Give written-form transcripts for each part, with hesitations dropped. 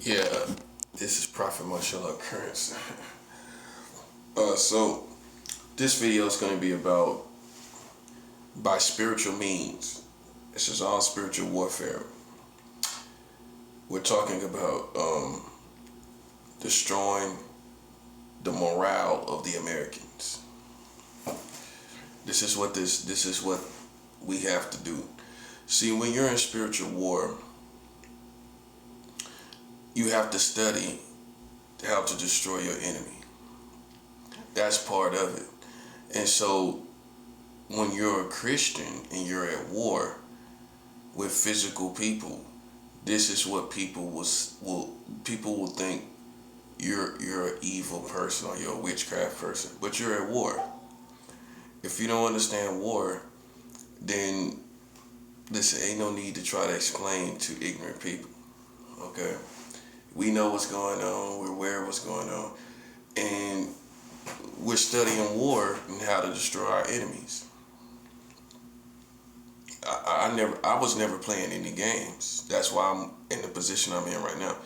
Yeah, this is Prophet Marshall Occurrence. So this video is going to be about by spiritual means. This is all spiritual warfare. We're talking about destroying the morale of the Americans. This is what we have to do. See, when you're in spiritual war, you have to study how to destroy your enemy. That's part of it. And so when you're a Christian and you're at war with physical people, this is what people will think you're an evil person or you're a witchcraft person, but you're at war. If you don't understand war, then listen, ain't no need to try to explain to ignorant people. Okay? We know what's going on, we're aware of what's going on, and we're studying war and how to destroy our enemies. I was never playing any games. That's why I'm in the position I'm in right now.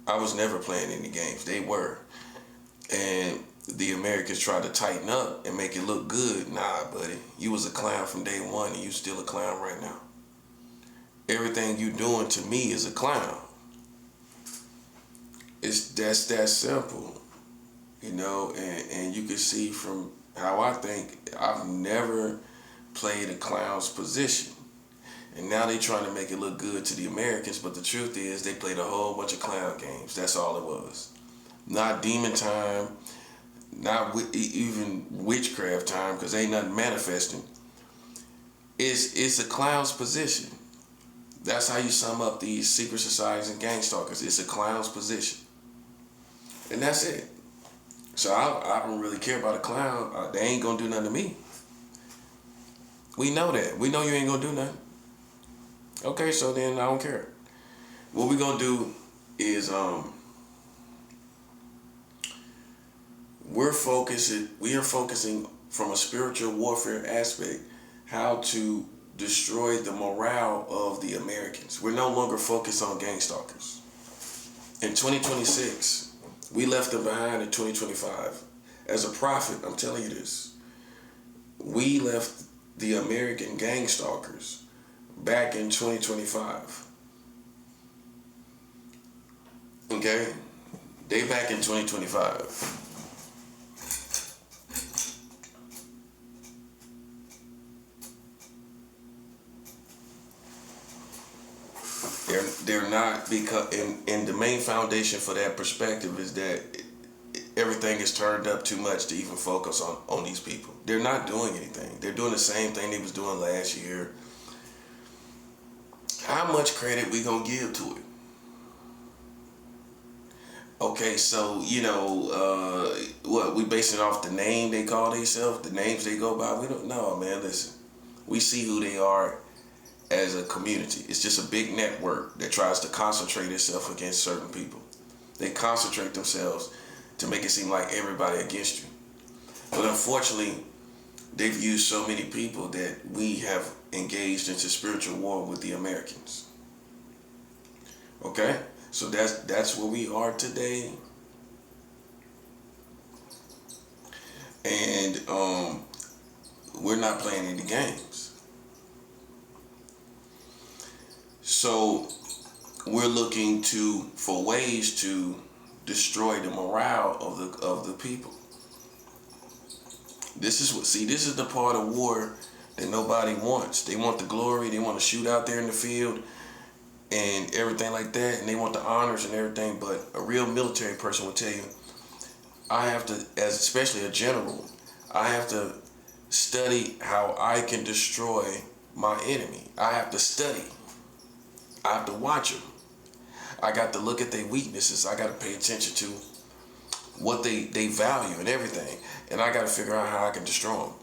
I was never playing any games. They were. And the Americans tried to tighten up and make it look good. Nah, buddy. You was a clown from day one and you still a clown right now. Everything you doing to me is a clown. That's that simple. And you can see from how I think, I've never played a clown's position. And now they trying to make it look good to the Americans, but the truth is they played a whole bunch of clown games. That's all it was. Not demon time, not even witchcraft time, because ain't nothing manifesting. It's a clown's position. That's how you sum up these secret societies and gang stalkers. It's a clown's position. And that's it. So I don't really care about a clown. They ain't gonna do nothing to me. We know that. We know you ain't gonna do nothing. Okay, so then I don't care. What we gonna do is we are focusing from a spiritual warfare aspect how to destroy the morale of the Americans. We're no longer focused on gang stalkers. In 2026, we left them behind in 2025. As a prophet, I'm telling you this. We left the American gang stalkers back in 2025. Okay? They back in 2025. They're not, because and the main foundation for that perspective is that everything is turned up too much to even focus on these people. They're not doing anything. They're doing the same thing they was doing last year. How much credit we gonna give to it? Okay, so what we basing off the name they call themselves, the names they go by. We don't know, man. Listen, we see who they are as a community. It's just a big network that tries to concentrate itself against certain people. They concentrate themselves to make it seem like everybody against you. But unfortunately, they've used so many people that we have engaged into spiritual war with the Americans. Okay? So that's where we are today. And we're not playing any games. So we're looking for ways to destroy the morale of the people. This is the part of war that nobody wants. They want the glory, they want to shoot out there in the field and everything like that, and they want the honors and everything, but a real military person will tell you, I have to, as especially a general, I have to study how I can destroy my enemy. I have to study. I have to watch them. I got to look at their weaknesses. I got to pay attention to what they value and everything. And I got to figure out how I can destroy them.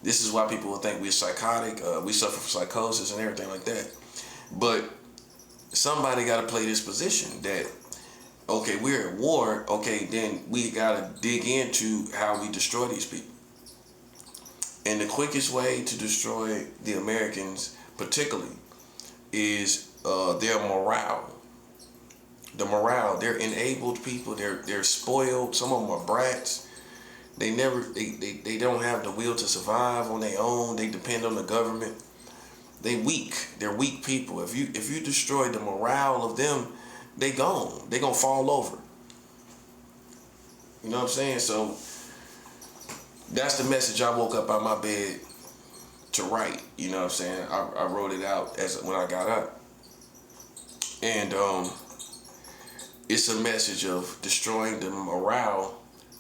This is why people will think we're psychotic. We suffer from psychosis and everything like that. But somebody got to play this position that, okay, we're at war. Okay, then we got to dig into how we destroy these people. And the quickest way to destroy the Americans, particularly, is their morale. The morale, they're enabled people, they're spoiled, some of them are brats. They don't have the will to survive on their own. They depend on the government. They're weak people. If you destroy the morale of them, they gone. They gonna fall over. You know what I'm saying? So that's the message I woke up out my bed to write. You know what I'm saying? I wrote it out as when I got up. And it's a message of destroying the morale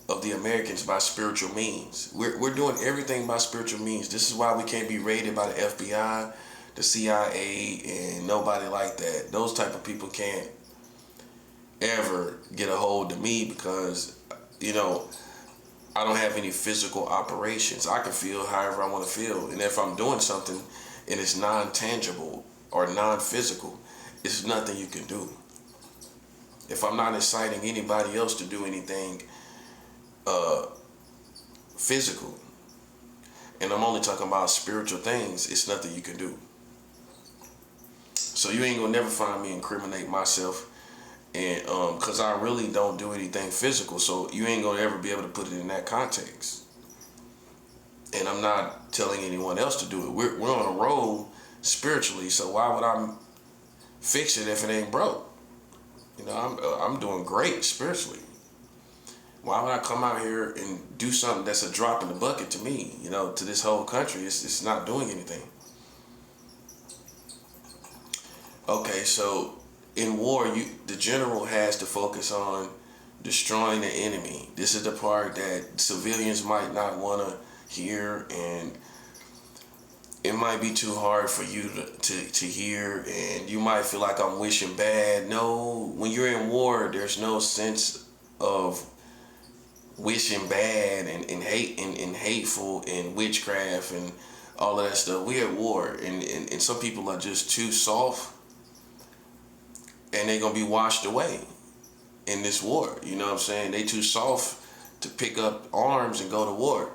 of the Americans by spiritual means. We're doing everything by spiritual means. This is why we can't be raided by the FBI, the CIA, and nobody like that. Those type of people can't ever get a hold of me because, you know, I don't have any physical operations. I can feel however I want to feel. And if I'm doing something and it's non-tangible or non-physical, it's nothing you can do. If I'm not inciting anybody else to do anything physical, and I'm only talking about spiritual things, it's nothing you can do. So you ain't gonna never find me incriminate myself, and because I really don't do anything physical, so you ain't gonna ever be able to put it in that context. And I'm not telling anyone else to do it. We're on a roll spiritually, so why would I fix it if it ain't broke? You know, I'm doing great spiritually. Why would I come out here and do something that's a drop in the bucket to me? You know, to this whole country, it's not doing anything. Okay, so in war, the general has to focus on destroying the enemy. This is the part that civilians might not want to hear, and it might be too hard for you to hear, and you might feel like I'm wishing bad. No, when you're in war, there's no sense of wishing bad and hate and hateful and witchcraft and all of that stuff. We're at war, and some people are just too soft, and they're gonna be washed away in this war. You know what I'm saying? They too soft to pick up arms and go to war.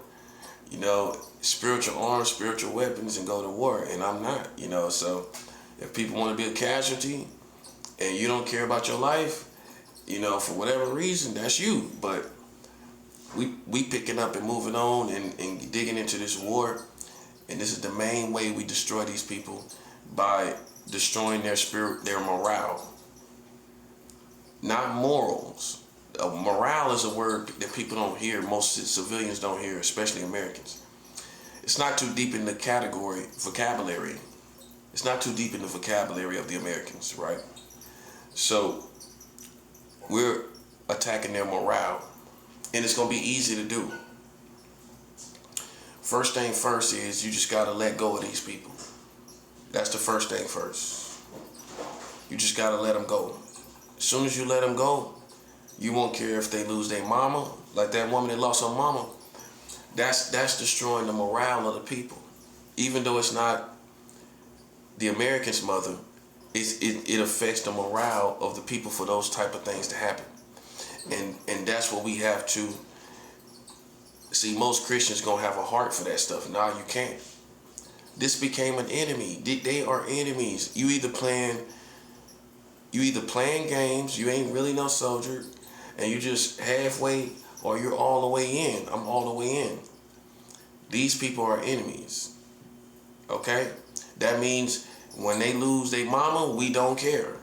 You know, spiritual arms, spiritual weapons, and go to war. And I'm not. You know, so if people want to be a casualty and you don't care about your life, you know, for whatever reason, that's you. But we picking up and moving on and digging into this war. And this is the main way we destroy these people, by destroying their spirit, their morale. Not morals. Morale is a word that people don't hear. Most civilians don't hear, especially Americans. It's not too deep in the vocabulary. It's not too deep in the vocabulary of the Americans, right? So we're attacking their morale, and it's gonna be easy to do. First thing first is you just gotta let go of these people. That's the first thing first. You just gotta let them go. As soon as you let them go, you won't care if they lose their mama, like that woman that lost her mama. That's destroying the morale of the people. Even though it's not the American's mother, it affects the morale of the people for those type of things to happen. And that's what we have to see. Most Christians gonna have a heart for that stuff. Nah, you can't. This became an enemy. They are enemies. You either playing games, you ain't really no soldier, and you just halfway, or you're all the way in. I'm all the way in. These people are enemies. Okay? That means when they lose their mama, we don't care.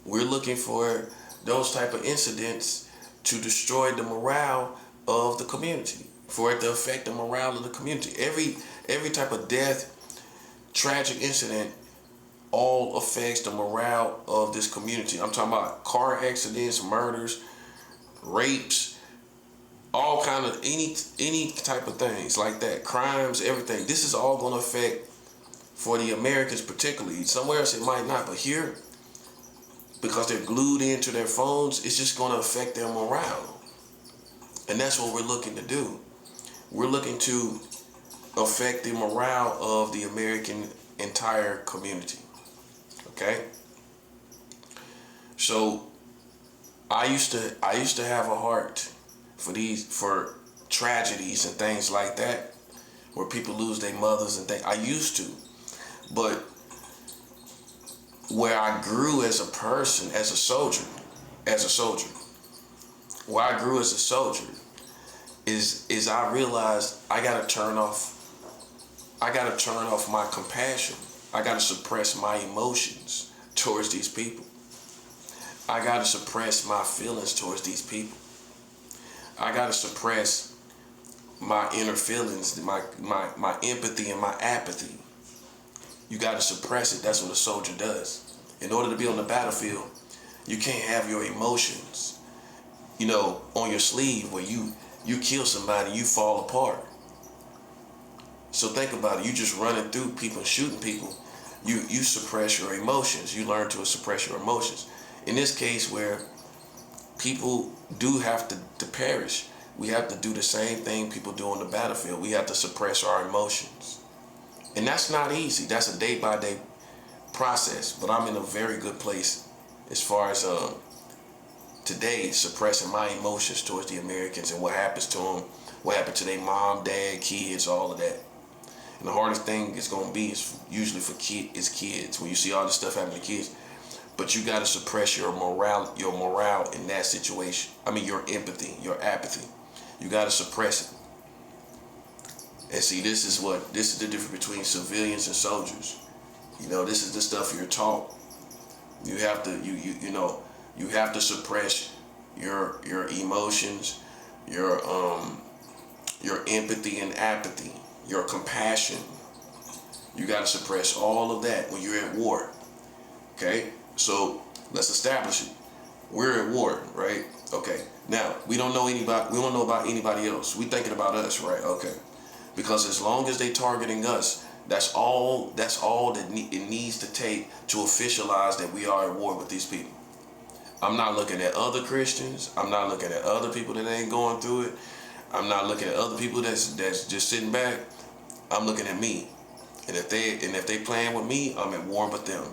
We're looking for those type of incidents to destroy the morale of the community, for it to affect the morale of the community. Every type of death, tragic incident, all affects the morale of this community. I'm talking about car accidents, murders, rapes, all kind of any type of things like that, crimes, everything. This is all going to affect, for the Americans particularly. Somewhere else it might not, but here, because they're glued into their phones, it's just going to affect their morale. And that's what we're looking to do. We're looking to affect the morale of the American entire community. Okay? So I used to have a heart for tragedies and things like that, where people lose their mothers and things. I used to. But where I grew as a person, as a soldier, where I grew as a soldier is I realized I gotta turn off my compassion. I gotta suppress my emotions towards these people. I gotta suppress my feelings towards these people. I gotta suppress my inner feelings, my empathy and my apathy. You gotta suppress it. That's what a soldier does. In order to be on the battlefield, you can't have your emotions, on your sleeve where you kill somebody, you fall apart. So think about it. You just running through people and shooting people. You suppress your emotions. You learn to suppress your emotions. In this case where people do have to perish, we have to do the same thing people do on the battlefield. We have to suppress our emotions. And that's not easy. That's a day-by-day process. But I'm in a very good place as far as today suppressing my emotions towards the Americans and what happens to them, what happened to their mom, dad, kids, all of that. And the hardest thing it's going to be is usually for kids. When you see all this stuff happen to kids. But you got to suppress your morale in that situation. I mean, your empathy, your apathy. You got to suppress it. And see, this is the difference between civilians and soldiers. This is the stuff you're taught. You have to, you have to suppress your emotions, your empathy and apathy, your compassion. You got to suppress all of that when you're at war. Okay? So let's establish it. We're at war, right? Okay. Now, we don't know about anybody else. We thinking about us, right? Okay. Because as long as they targeting us, that's all that it needs to take to officialize that we are at war with these people. I'm not looking at other Christians. I'm not looking at other people that ain't going through it. I'm not looking at other people that's just sitting back. I'm looking at me. And if they playing with me, I'm at war with them.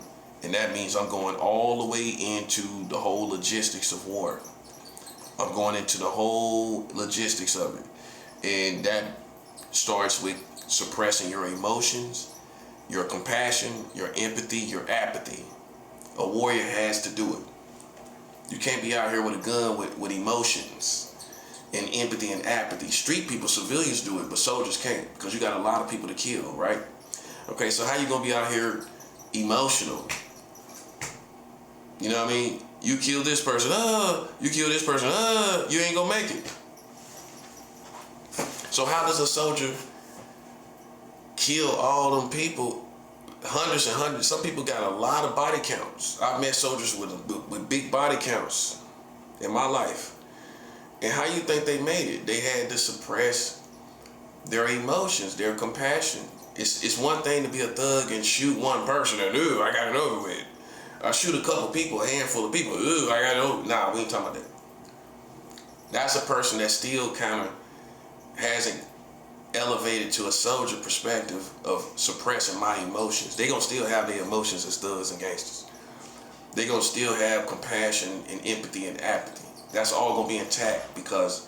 And that means I'm going all the way into the whole logistics of war. I'm going into the whole logistics of it. And that starts with suppressing your emotions, your compassion, your empathy, your apathy. A warrior has to do it. You can't be out here with a gun with emotions and empathy and apathy. Street people, civilians do it, but soldiers can't because you got a lot of people to kill, right? Okay, so how you gonna be out here emotional? You know what I mean? You kill this person, you kill this person, you ain't gonna make it. So how does a soldier kill all them people? Hundreds and hundreds. Some people got a lot of body counts. I've met soldiers with big body counts in my life. And how you think they made it? They had to suppress their emotions, their compassion. It's one thing to be a thug and shoot one person and, I got it over with. I shoot a couple people, a handful of people, I got it over. Nah, we ain't talking about that. That's a person that still kind of hasn't elevated to a soldier perspective of suppressing my emotions. They gonna still have their emotions as thugs and gangsters. They gonna still have compassion and empathy and apathy. That's all gonna be intact because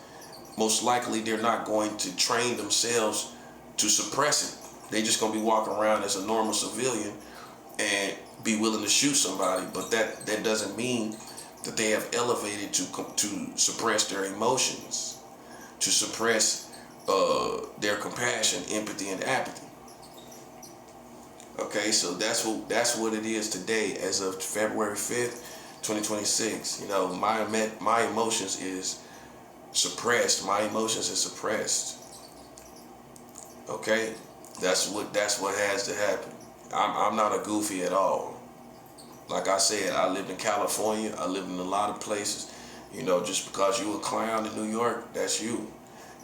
most likely they're not going to train themselves to suppress it. They just gonna be walking around as a normal civilian and be willing to shoot somebody, but that doesn't mean that they have elevated to suppress their emotions, to suppress their compassion, empathy, and apathy. Okay, so that's what it is today, as of February 5th, 2026. My emotions is suppressed. My emotions is suppressed. Okay, that's what has to happen. I'm not a goofy at all. Like I said, I lived in California. I lived in a lot of places. Just because you a clown in New York, that's you. You know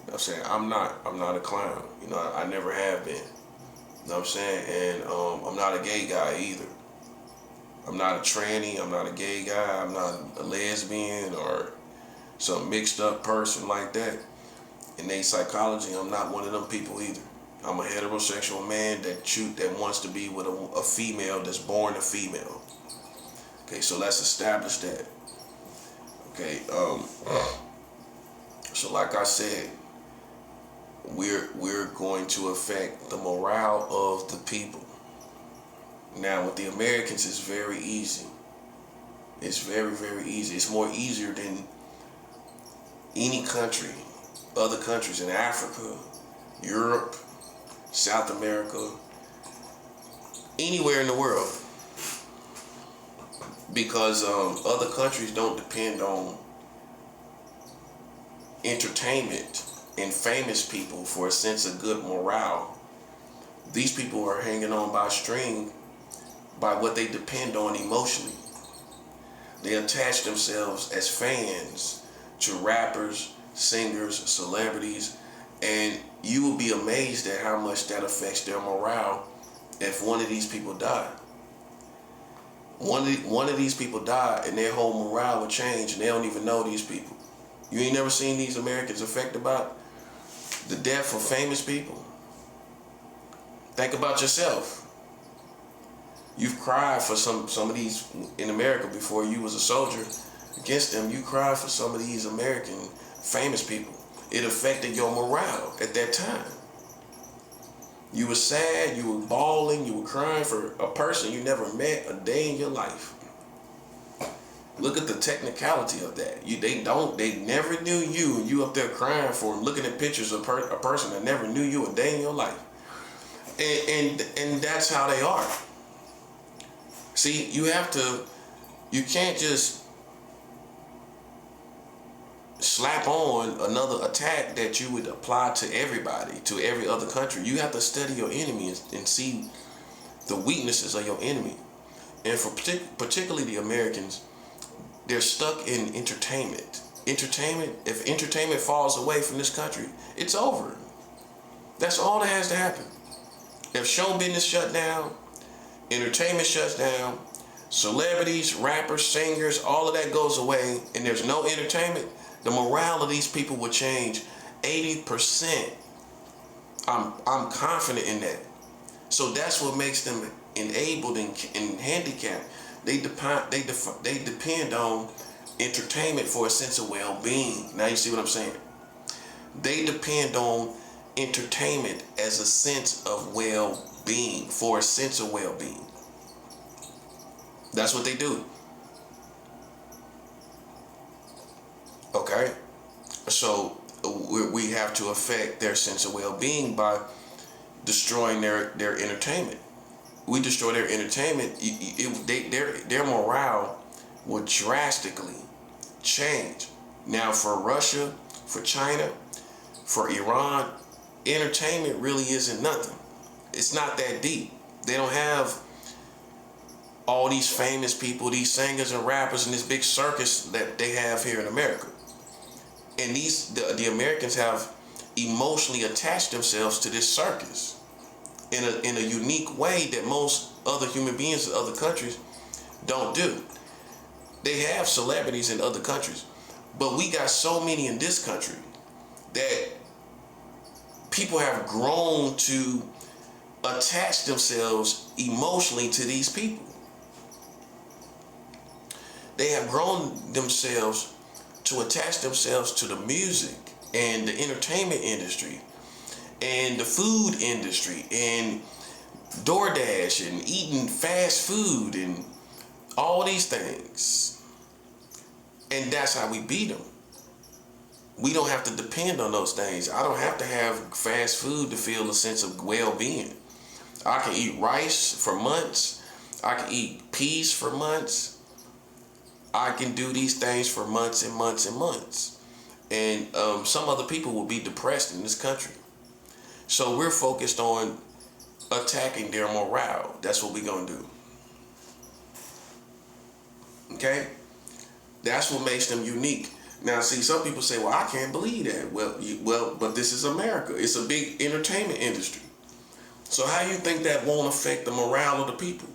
what I'm saying? I'm not a clown. I never have been. You know what I'm saying? And I'm not a gay guy either. I'm not a tranny. I'm not a gay guy. I'm not a lesbian or some mixed up person like that. In their psychology, I'm not one of them people either. I'm a heterosexual man that wants to be with a female that's born a female. Okay, so let's establish that. Okay, so like I said, we're going to affect the morale of the people. Now with the Americans, it's very easy. It's very, very easy. It's more easier than any country, other countries in Africa, Europe, South America, anywhere in the world. Because other countries don't depend on entertainment and famous people for a sense of good morale. These people are hanging on by a string by what they depend on emotionally. They attach themselves as fans to rappers, singers, celebrities, and you will be amazed at how much that affects their morale if one of these people die. One of these people die and their whole morale will change and they don't even know these people. You ain't never seen these Americans affected by the death of famous people? Think about yourself. You've cried for some of these in America before you was a soldier against them. You cried for some of these American famous people. It affected your morale at that time. You were sad, you were bawling, you were crying for a person you never met a day in your life. Look at the technicality of that. They never knew you, and you up there crying for them, looking at pictures of a person that never knew you a day in your life. And that's how they are. See, you can't just slap on another attack that you would apply to everybody, to every other country. You have to study your enemy and see the weaknesses of your enemy. And for particularly the Americans, they're stuck in entertainment. If entertainment falls away from this country, it's over. That's all that has to happen. If show business shut down, entertainment shuts down, celebrities, rappers, singers, all of that goes away, and there's no entertainment, the morale of these people will change 80%. I'm confident in that. So that's what makes them enabled and handicapped. They depend on entertainment for a sense of well-being. Now you see what I'm saying? They depend on entertainment as a sense of well-being, for a sense of well-being. That's what they do. Okay? So we have to affect their sense of well-being by destroying their entertainment. We destroy their entertainment, their morale will drastically change. Now for Russia, for China, for Iran, entertainment really isn't nothing. It's not that deep. They don't have all these famous people, these singers and rappers, and this big circus that they have here in America. And the Americans have emotionally attached themselves to this circus in a unique way that most other human beings in other countries don't do. They have celebrities in other countries, but we got so many in this country that people have grown to attach themselves emotionally to these people. They have grown themselves to attach themselves to the music and the entertainment industry and the food industry and DoorDash and eating fast food and all these things. And that's how we beat them. We don't have to depend on those things. I don't have to have fast food to feel a sense of well-being. I can eat rice for months. I can eat peas for months. I can do these things for months and months and months. And some other people will be depressed in this country. So we're focused on attacking their morale. That's what we're going to do. Okay? That's what makes them unique. Now, see, some people say, well, I can't believe that. Well, but this is America. It's a big entertainment industry. So how do you think that won't affect the morale of the people?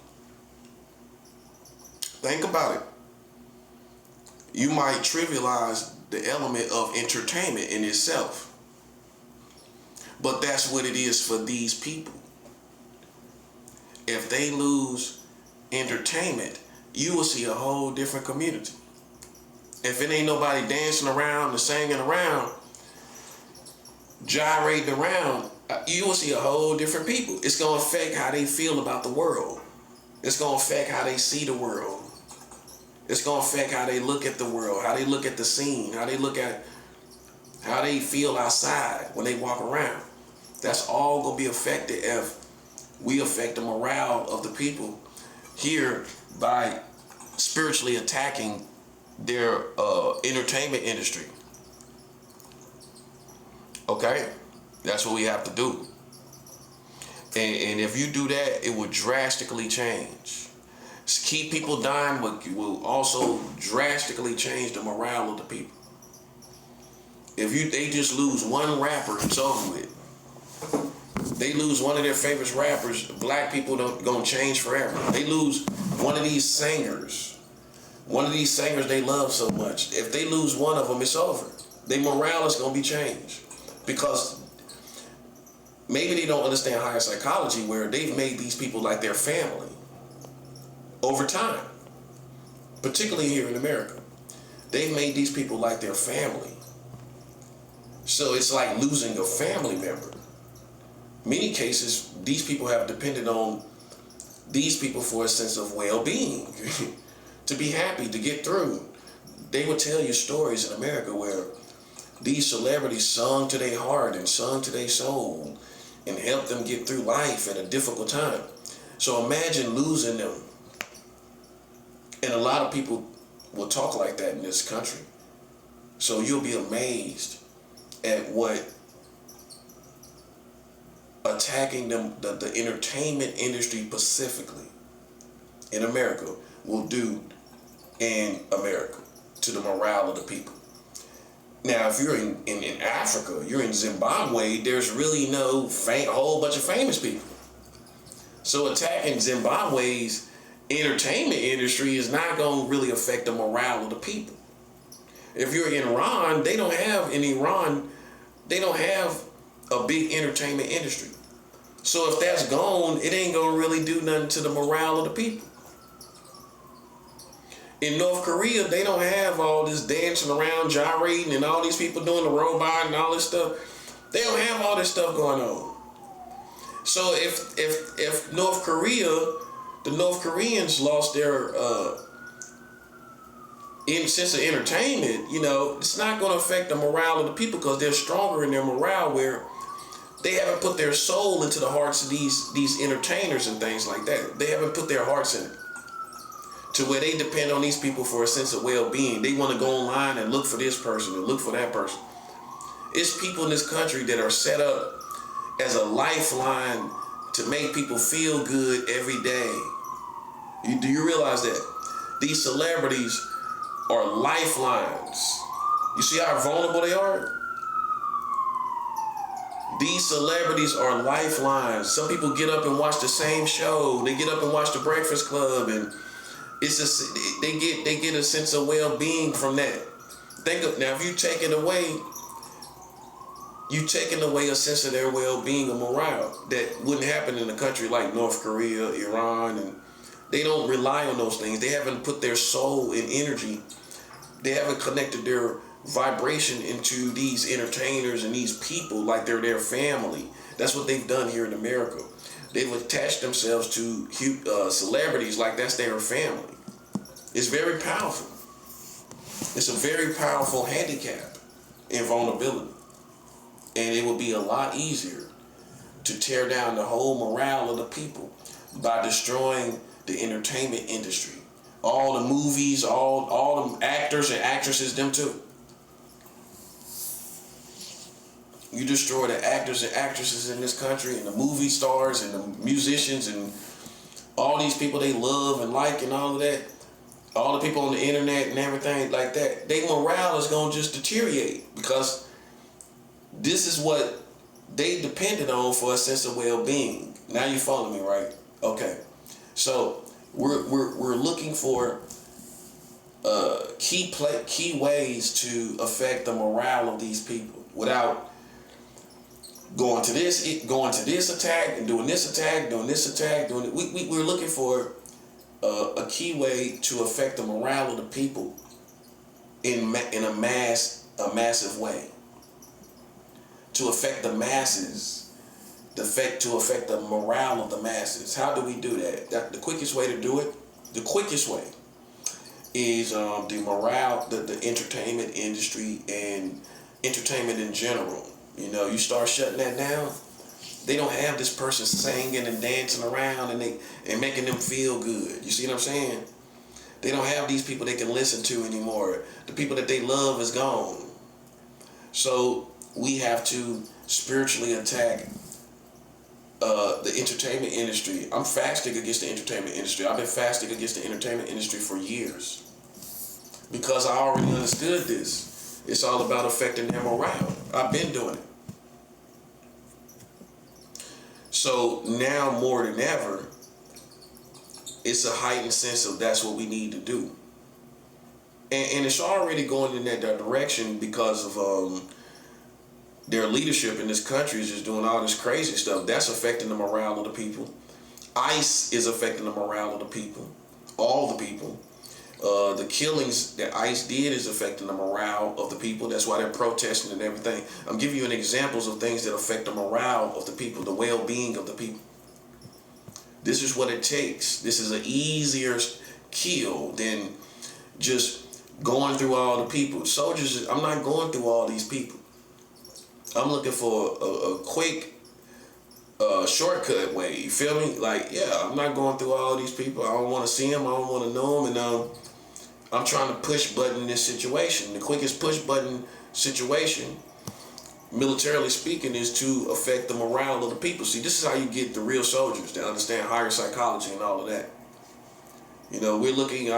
Think about it. You might trivialize the element of entertainment in itself. But that's what it is for these people. If they lose entertainment, you will see a whole different community. If it ain't nobody dancing around and singing around, gyrating around, you will see a whole different people. It's going to affect how they feel about the world. It's going to affect how they see the world. It's going to affect how they look at the world, how they look at the scene, how they look at how they feel outside when they walk around. That's all going to be affected if we affect the morale of the people here by spiritually attacking their entertainment industry. Okay? That's what we have to do. And if you do that, it will drastically change. Keep people dying will also drastically change the morale of the people. If they just lose one rapper, it's over with. They lose one of their favorite rappers, black people gonna change forever. They lose one of these singers they love so much. If they lose one of them, it's over. Their morale is gonna be changed because maybe they don't understand higher psychology, where they've made these people like their family over time, particularly here in America. They've made these people like their family. So it's like losing a family member. Many cases, these people have depended on these people for a sense of well-being, to be happy, to get through. They would tell you stories in America where these celebrities sung to their heart and sung to their soul and helped them get through life at a difficult time. So imagine losing them. And a lot of people will talk like that in this country. So you'll be amazed at what attacking them, the entertainment industry specifically in America, will do in America to the morale of the people. Now, if you're in Africa, you're in Zimbabwe, there's really no a whole bunch of famous people. So attacking Zimbabwe's entertainment industry is not going to really affect the morale of the people. If you're in Iran, they don't have a big entertainment industry. So if that's gone, it ain't going to really do nothing to the morale of the people. In North Korea, they don't have all this dancing around, gyrating, and all these people doing the robot and all this stuff. They don't have all this stuff going on. So if North Korea, the North Koreans lost their sense of entertainment, it's not going to affect the morale of the people because they're stronger in their morale, where they haven't put their soul into the hearts of these entertainers and things like that. They haven't put their hearts in it to where they depend on these people for a sense of well-being. They want to go online and look for this person and look for that person. It's people in this country that are set up as a lifeline to make people feel good every day. Do you realize that? These celebrities are lifelines. You see how vulnerable they are? These celebrities are lifelines. Some people get up and watch the same show. They get up and watch The Breakfast Club, and they get a sense of well-being from that. Now, if you've taken away a sense of their well-being or morale, that wouldn't happen in a country like North Korea, Iran, and they don't rely on those things. They haven't put their soul and energy. They haven't connected their vibration into these entertainers and these people like they're their family. That's what they've done here in America. They've attached themselves to celebrities like that's their family. It's very powerful. It's a very powerful handicap in vulnerability. And it will be a lot easier to tear down the whole morale of the people by destroying the entertainment industry. All the movies, all the actors and actresses, them too. You destroy the actors and actresses in this country, and the movie stars and the musicians and all these people they love and like and all of that. All the people on the internet and everything like that. Their morale is going to just deteriorate because this is what they depended on for a sense of well-being. Now you follow me, right? Okay. So we're looking for key ways to affect the morale of these people without going to this attack and doing this attack, we're looking for a key way to affect the morale of the people in a massive way. To affect the masses to affect the morale of the masses. How do we do that? The quickest way to do it, the quickest way, is the morale, the entertainment industry and entertainment in general. You know, you start shutting that down, they don't have this person singing and dancing around and making them feel good. You see what I'm saying? They don't have these people they can listen to anymore. The people that they love is gone. So we have to spiritually attack the entertainment industry. I'm fasting against the entertainment industry. I've been fasting against the entertainment industry for years because I already understood this. It's all about affecting their morale. I've been doing it. So now more than ever, it's a heightened sense of that's what we need to do. And it's already going in that direction because of their leadership in this country is just doing all this crazy stuff. That's affecting the morale of the people. ICE is affecting the morale of the people, all the people. The killings that ICE did is affecting the morale of the people. That's why they're protesting and everything. I'm giving you an examples of things that affect the morale of the people, the well-being of the people. This is what it takes. This is an easier kill than just going through all the people. Soldiers, I'm not going through all these people. I'm looking for a quick shortcut way. You feel me? Like, yeah, I'm not going through all these people. I don't want to see them. I don't want to know them. And I'm trying to push button this situation. The quickest push button situation, militarily speaking, is to affect the morale of the people. See, this is how you get the real soldiers that understand higher psychology and all of that. You know,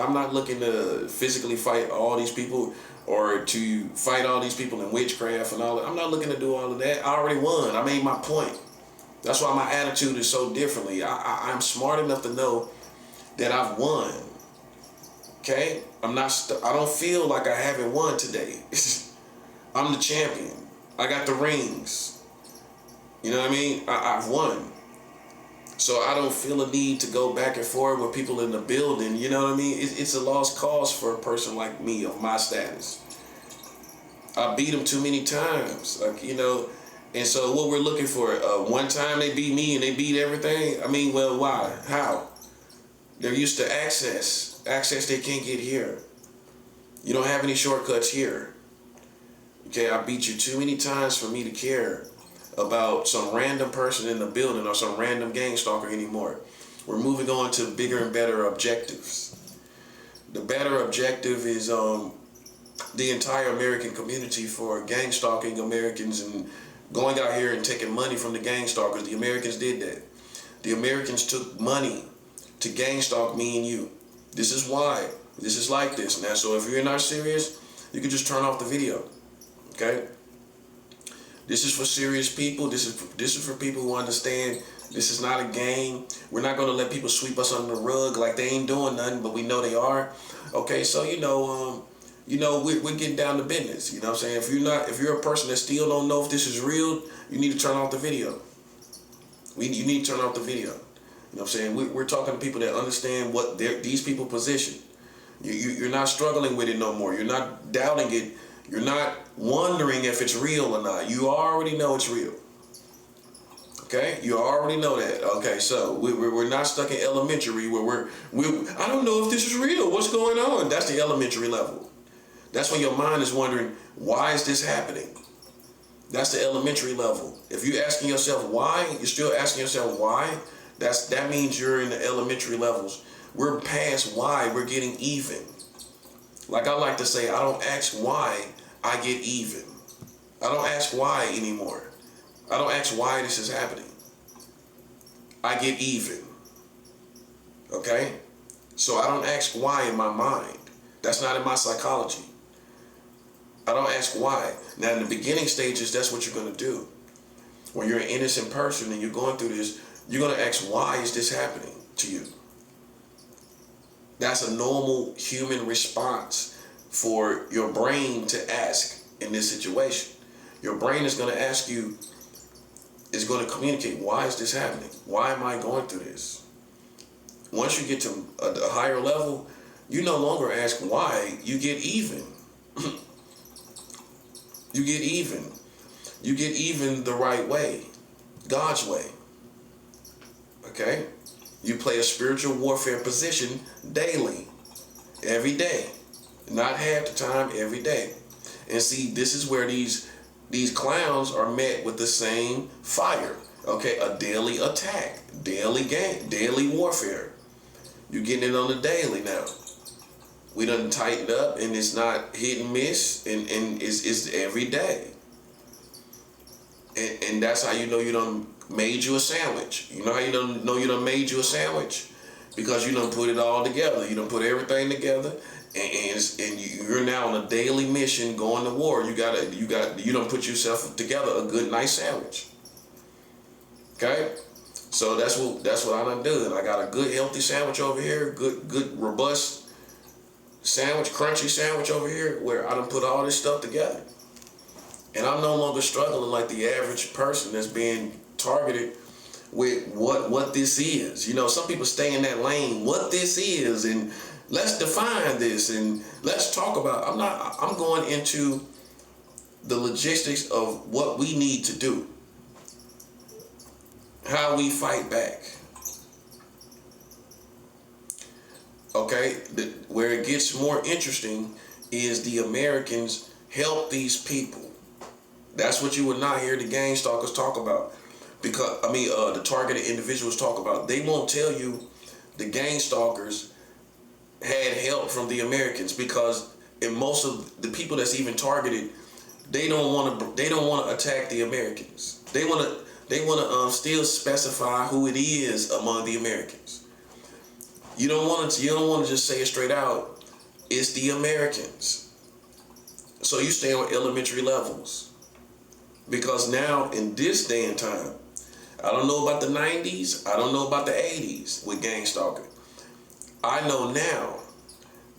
I'm not looking to physically fight all these people or to fight all these people in witchcraft and all that. I'm not looking to do all of that. I already won. I made my point. That's why my attitude is so differently. I'm smart enough to know that I've won. Okay? I don't feel like I haven't won today. I'm the champion. I got the rings. You know what I mean? I've won. So I don't feel a need to go back and forth with people in the building. You know what I mean? It's a lost cause for a person like me of my status. I beat them too many times. Like, you know, and so what we're looking for, one time they beat me and they beat everything. I mean, well, why? How? They're used to access they can't get here. You don't have any shortcuts here. Okay, I beat you too many times for me to care about some random person in the building or some random gang stalker anymore. We're moving on to bigger and better objectives. The better objective is the entire American community for gang stalking Americans and going out here and taking money from the gang stalkers. The Americans did that. The Americans took money to gang stalk me and you. This is why. This is like this now. So if you're not serious, you can just turn off the video. Okay? This is for serious people. This is for people who understand this is not a game. We're not going to let people sweep us under the rug like they ain't doing nothing, but we know they are. Okay, so we're getting down to business. You know what I'm saying? If you're a person that still don't know if this is real, you need to turn off the video. You need to turn off the video. You know what I'm saying? We're talking to people that understand what these people position. You're not struggling with it no more. You're not doubting it. You're not wondering if it's real or not. You already know it's real. Okay? You already know that. Okay, so we're not stuck in elementary where I don't know if this is real. What's going on? That's the elementary level. That's when your mind is wondering, why is this happening? That's the elementary level. If you're asking yourself why, you're still asking yourself why, that means you're in the elementary levels. We're past why, we're getting even. Like I like to say, I don't ask why, I get even. I don't ask why anymore. I don't ask why this is happening. I get even. Okay? So I don't ask why in my mind. That's not in my psychology. I don't ask why. Now in the beginning stages, that's what you're going to do. When you're an innocent person and you're going through this, you're going to ask, why is this happening to you? That's a normal human response for your brain to ask in this situation. Your brain is going to ask you, is going to communicate, why is this happening? Why am I going through this? Once you get to a higher level, you no longer ask why, you get even. You get even. You get even the right way. God's way. Okay? You play a spiritual warfare position daily, every day. Not half the time, every day. And see, this is where these clowns are met with the same fire. Okay, a daily attack, daily game, daily warfare. You're getting it on the daily now. We done tightened up, and it's not hit and miss, and it's every day. And that's how you know you done made you a sandwich. You know how you done know you done made you a sandwich? Because you done put it all together. You done put everything together, and you're now on a daily mission going to war. You done put yourself together a good nice sandwich. Okay? So that's what I done done. I got a good healthy sandwich over here, good robust sandwich, crunchy sandwich over here, where I done put all this stuff together. And I'm no longer struggling like the average person that's being targeted with what this is. You know, some people stay in that lane, what this is, and let's define this, and let's talk about. I'm going into the logistics of what we need to do, how we fight back. Okay, where it gets more interesting is the Americans help these people. That's what you would not hear the gang stalkers talk about. Because, the targeted individuals talk about. They won't tell you the gang stalkers had help from the Americans, because in most of the people that's even targeted, they don't want to attack the Americans. They want to still specify who it is among the Americans. You don't want to just say it straight out. It's the Americans. So you stay on elementary levels. Because now in this day and time, I don't know about the 90s, I don't know about the 80s with gang stalking. I know now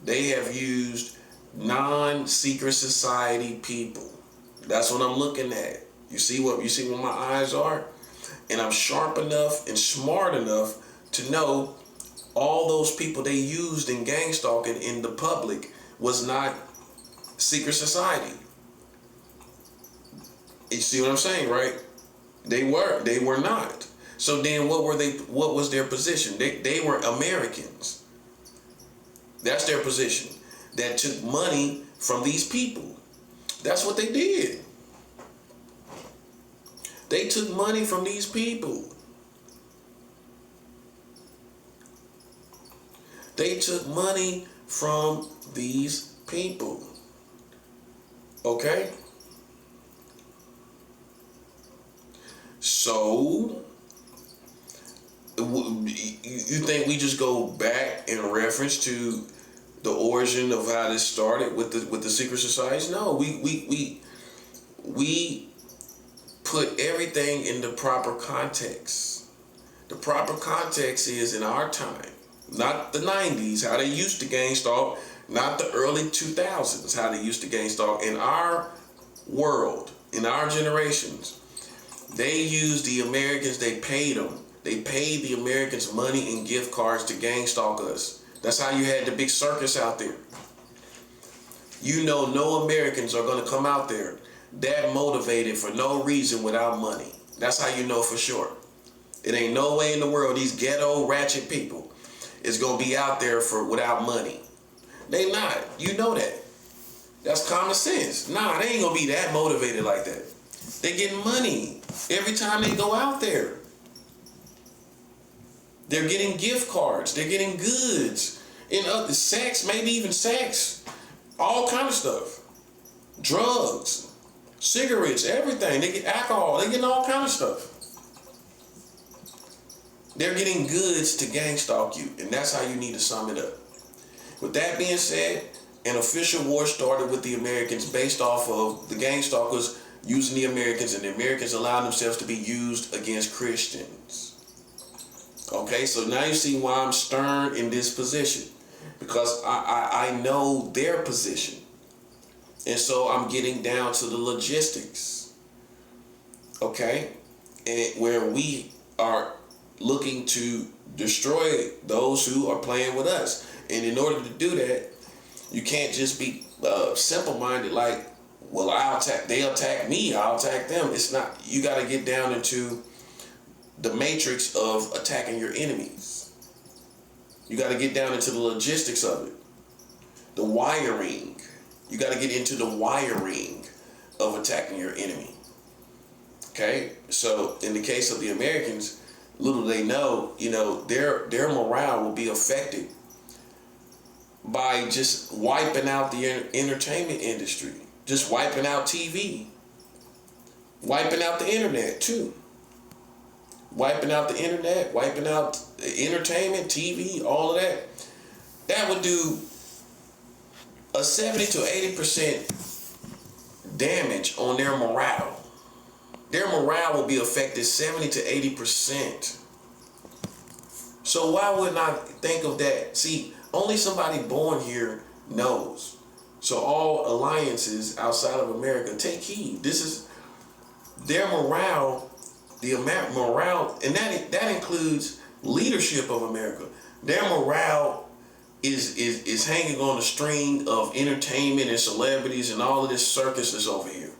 they have used non-secret society people. That's what I'm looking at. You see where my eyes are? And I'm sharp enough and smart enough to know all those people they used in gang stalking in the public was not secret society. You see what I'm saying, right? They were not. So then what was their position? They were Americans. That's their position. That took money from these people. That's what they did. They took money from these people. They took money from these people. Okay? So, you think we just go back in reference to the origin of how this started with the secret societies? No, we put everything in the proper context. The proper context is in our time, not the 90s, how they used to gang stalk, not the early 2000s, how they used to gang stalk. In our world, in our generations, they used the Americans, they paid them. They paid the Americans money and gift cards to gang stalk us. That's how you had the big circus out there. You know no Americans are going to come out there that motivated for no reason without money. That's how you know for sure. It ain't no way in the world these ghetto ratchet people is going to be out there without money. They not. You know that. That's common sense. Nah, they ain't going to be that motivated like that. They getting money every time they go out there. They're getting gift cards. They're getting goods. Sex, maybe even sex. All kind of stuff. Drugs. Cigarettes, everything. They get alcohol. They're getting all kind of stuff. They're getting goods to gang stalk you. And that's how you need to sum it up. With that being said, an official war started with the Americans based off of the gang stalkers using the Americans, and the Americans allowed themselves to be used against Christians. Okay, so now you see why I'm stern in this position. Because I know their position. And so I'm getting down to the logistics. Okay? And where we are looking to destroy those who are playing with us. And in order to do that, you can't just be simple-minded like, well, they'll attack me, I'll attack them. It's not. You got to get down into the matrix of attacking your enemies. You got to get down into the logistics of it. The wiring. You got to get into the wiring of attacking your enemy. Okay? So in the case of the Americans, little they know, their morale will be affected by just wiping out the entertainment industry, just wiping out TV, wiping out the internet too. Wiping out the internet, wiping out entertainment, TV, all of that. That would do a 70 to 80% damage on their morale. Their morale will be affected 70 to 80%. So why wouldn't I think of that? See, only somebody born here knows. So all alliances outside of America, take heed. This is their morale. The morale, and that includes leadership of America. Their morale is hanging on a string of entertainment and celebrities and all of this circus that's over here.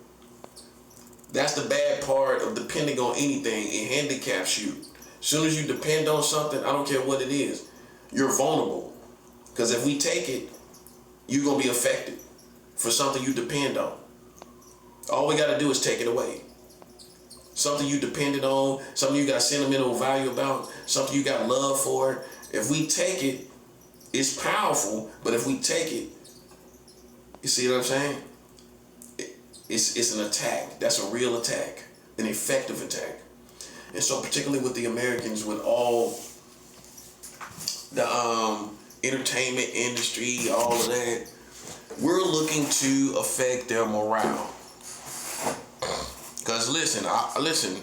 That's the bad part of depending on anything. It handicaps you. As soon as you depend on something, I don't care what it is, you're vulnerable. Because if we take it, you're going to be affected for something you depend on. All we got to do is take it away. Something you depended on, something you got sentimental value about, something you got love for. If we take it, it's powerful, but if we take it, you see what I'm saying? It's an attack. That's a real attack, an effective attack. And so particularly with the Americans, with all the entertainment industry, all of that, we're looking to affect their morale. Because listen,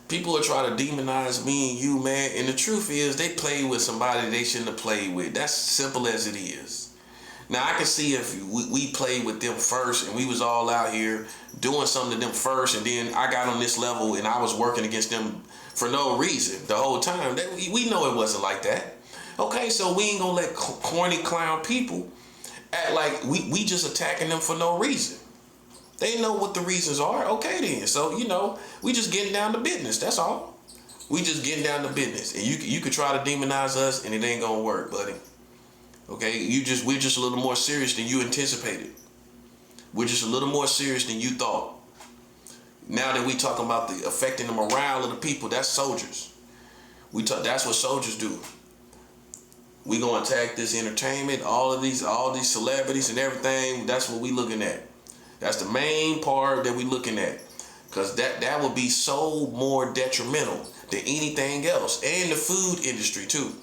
people are trying to demonize me and you, man. And the truth is, they play with somebody they shouldn't have played with. That's simple as it is. Now, I can see if we played with them first and we was all out here doing something to them first, and then I got on this level and I was working against them for no reason the whole time. We know it wasn't like that. Okay, so we ain't going to let corny clown people act like we just attacking them for no reason. They know what the reasons are. Okay then. So, we just getting down to business. That's all. We just getting down to business. And you could try to demonize us and it ain't gonna work, buddy. Okay? We're just a little more serious than you anticipated. We're just a little more serious than you thought. Now that we talking about the affecting the morale of the people, that's soldiers. That's what soldiers do. We gonna attack this entertainment, all these celebrities and everything. That's what we looking at. That's the main part that we're looking at. Because that would be so more detrimental than anything else. And the food industry too.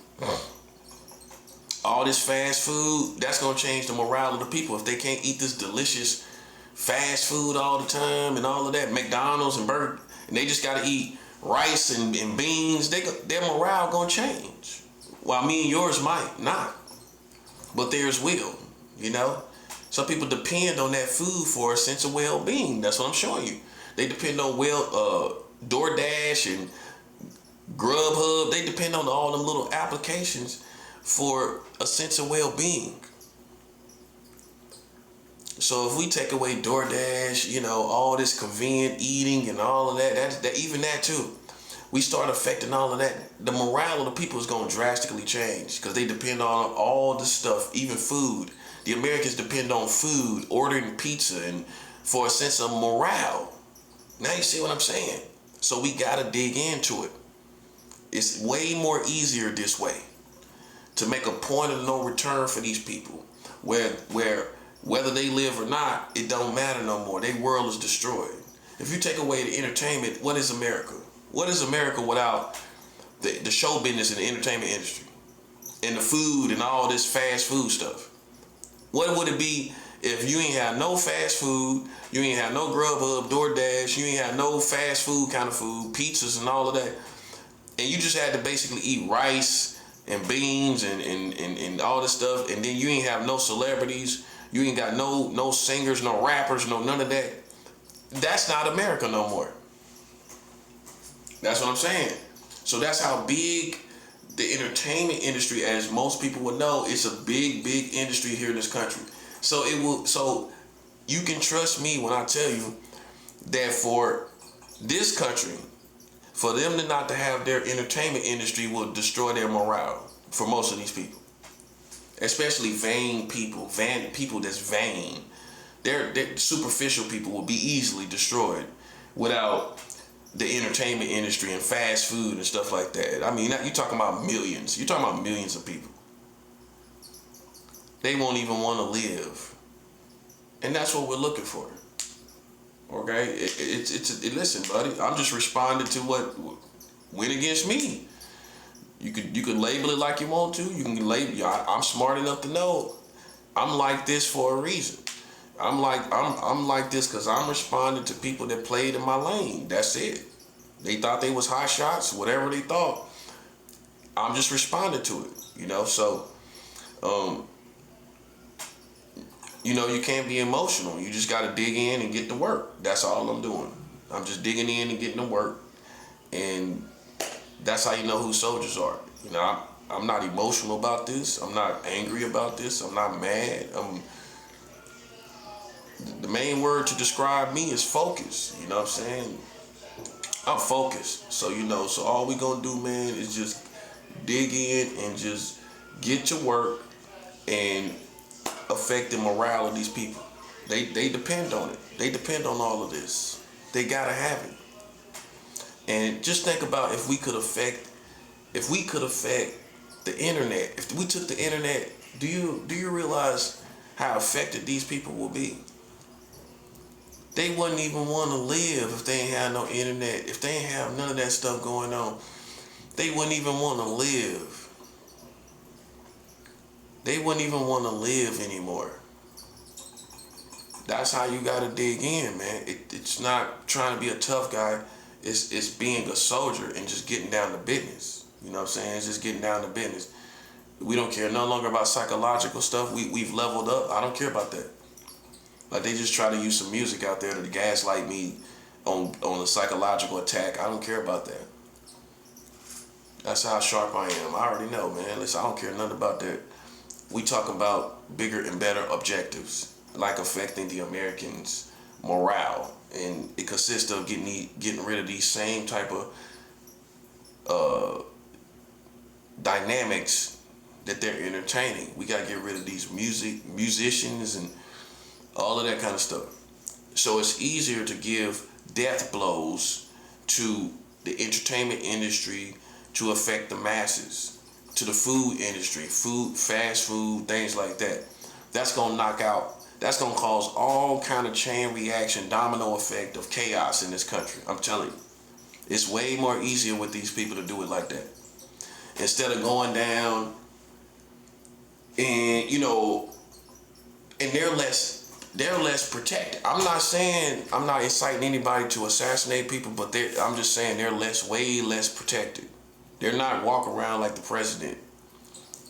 All this fast food, that's going to change the morale of the people. If they can't eat this delicious fast food all the time and all of that, McDonald's and Burger, and they just got to eat rice and beans, their morale going to change. While me and yours might not. But theirs will, Some people depend on that food for a sense of well-being. That's what I'm showing you. They depend on DoorDash and Grubhub. They depend on all them little applications for a sense of well-being. So if we take away DoorDash, all this convenient eating and all of that, even that too, we start affecting all of that. The morale of the people is going to drastically change because they depend on all this stuff, even food. The Americans depend on food, ordering pizza, and for a sense of morale. Now you see what I'm saying? So we got to dig into it. It's way more easier this way to make a point of no return for these people, where whether they live or not, it don't matter no more. Their world is destroyed. If you take away the entertainment, what is America? What is America without the show business and the entertainment industry and the food and all this fast food stuff? What would it be if you ain't have no fast food, you ain't have no Grubhub, DoorDash, you ain't have no fast food kind of food, pizzas and all of that, and you just had to basically eat rice and beans and all this stuff, and then you ain't have no celebrities, you ain't got no singers, no rappers, none of that. That's not America no more. That's what I'm saying. So that's how big the entertainment industry, as most people would know, it's a big industry here in this country. So you can trust me when I tell you that for this country, For them to not to have their entertainment industry will destroy their morale for most of these people, especially vain people, people that's vain. Their superficial people will be easily destroyed without the entertainment industry and fast food and stuff like that. I mean, you're talking about millions. You're talking about millions of people. They won't even want to live, and that's what we're looking for. Okay, listen, buddy. I'm just responding to what went against me. You could label it like you want to. You can label. I'm smart enough to know I'm like this for a reason. I'm like this because I'm responding to people that played in my lane. That's it. They thought they was high shots, whatever they thought. I'm just responding to it. So, you can't be emotional. You just got to dig in and get to work. That's all I'm doing. I'm just digging in and getting to work. And that's how you know who soldiers are. I'm not emotional about this. I'm not angry about this. I'm not mad. The main word to describe me is focus. You know what I'm saying? I'm focused. So, so all we gonna do, man, is just dig in and just get to work and affect the morale of these people. They depend on it. They depend on all of this. They gotta have it. And just think about if we could affect the internet. If we took the internet, do you realize how affected these people will be? They wouldn't even want to live if they ain't have no internet. If they ain't have none of that stuff going on, they wouldn't even want to live. They wouldn't even want to live anymore. That's how you got to dig in, man. It's not trying to be a tough guy. It's being a soldier and just getting down to business. You know what I'm saying? It's just getting down to business. We don't care no longer about psychological stuff. We've leveled up. I don't care about that. Like, they just try to use some music out there to gaslight me on a psychological attack. I don't care about that. That's how sharp I am. I already know, man. Listen, I don't care nothing about that. We talk about bigger and better objectives, like affecting the Americans' morale. And it consists of getting rid of these same type of dynamics that they're entertaining. We got to get rid of these musicians and all of that kind of stuff. So it's easier to give death blows to the entertainment industry to affect the masses, to the food industry, fast food, things like that. That's going to cause all kind of chain reaction, domino effect of chaos in this country. I'm telling you. It's way more easier with these people to do it like that. Instead of going down and, and they're less protected. I'm not inciting anybody to assassinate people, but I'm just saying they're way less protected. They're not walking around like the president.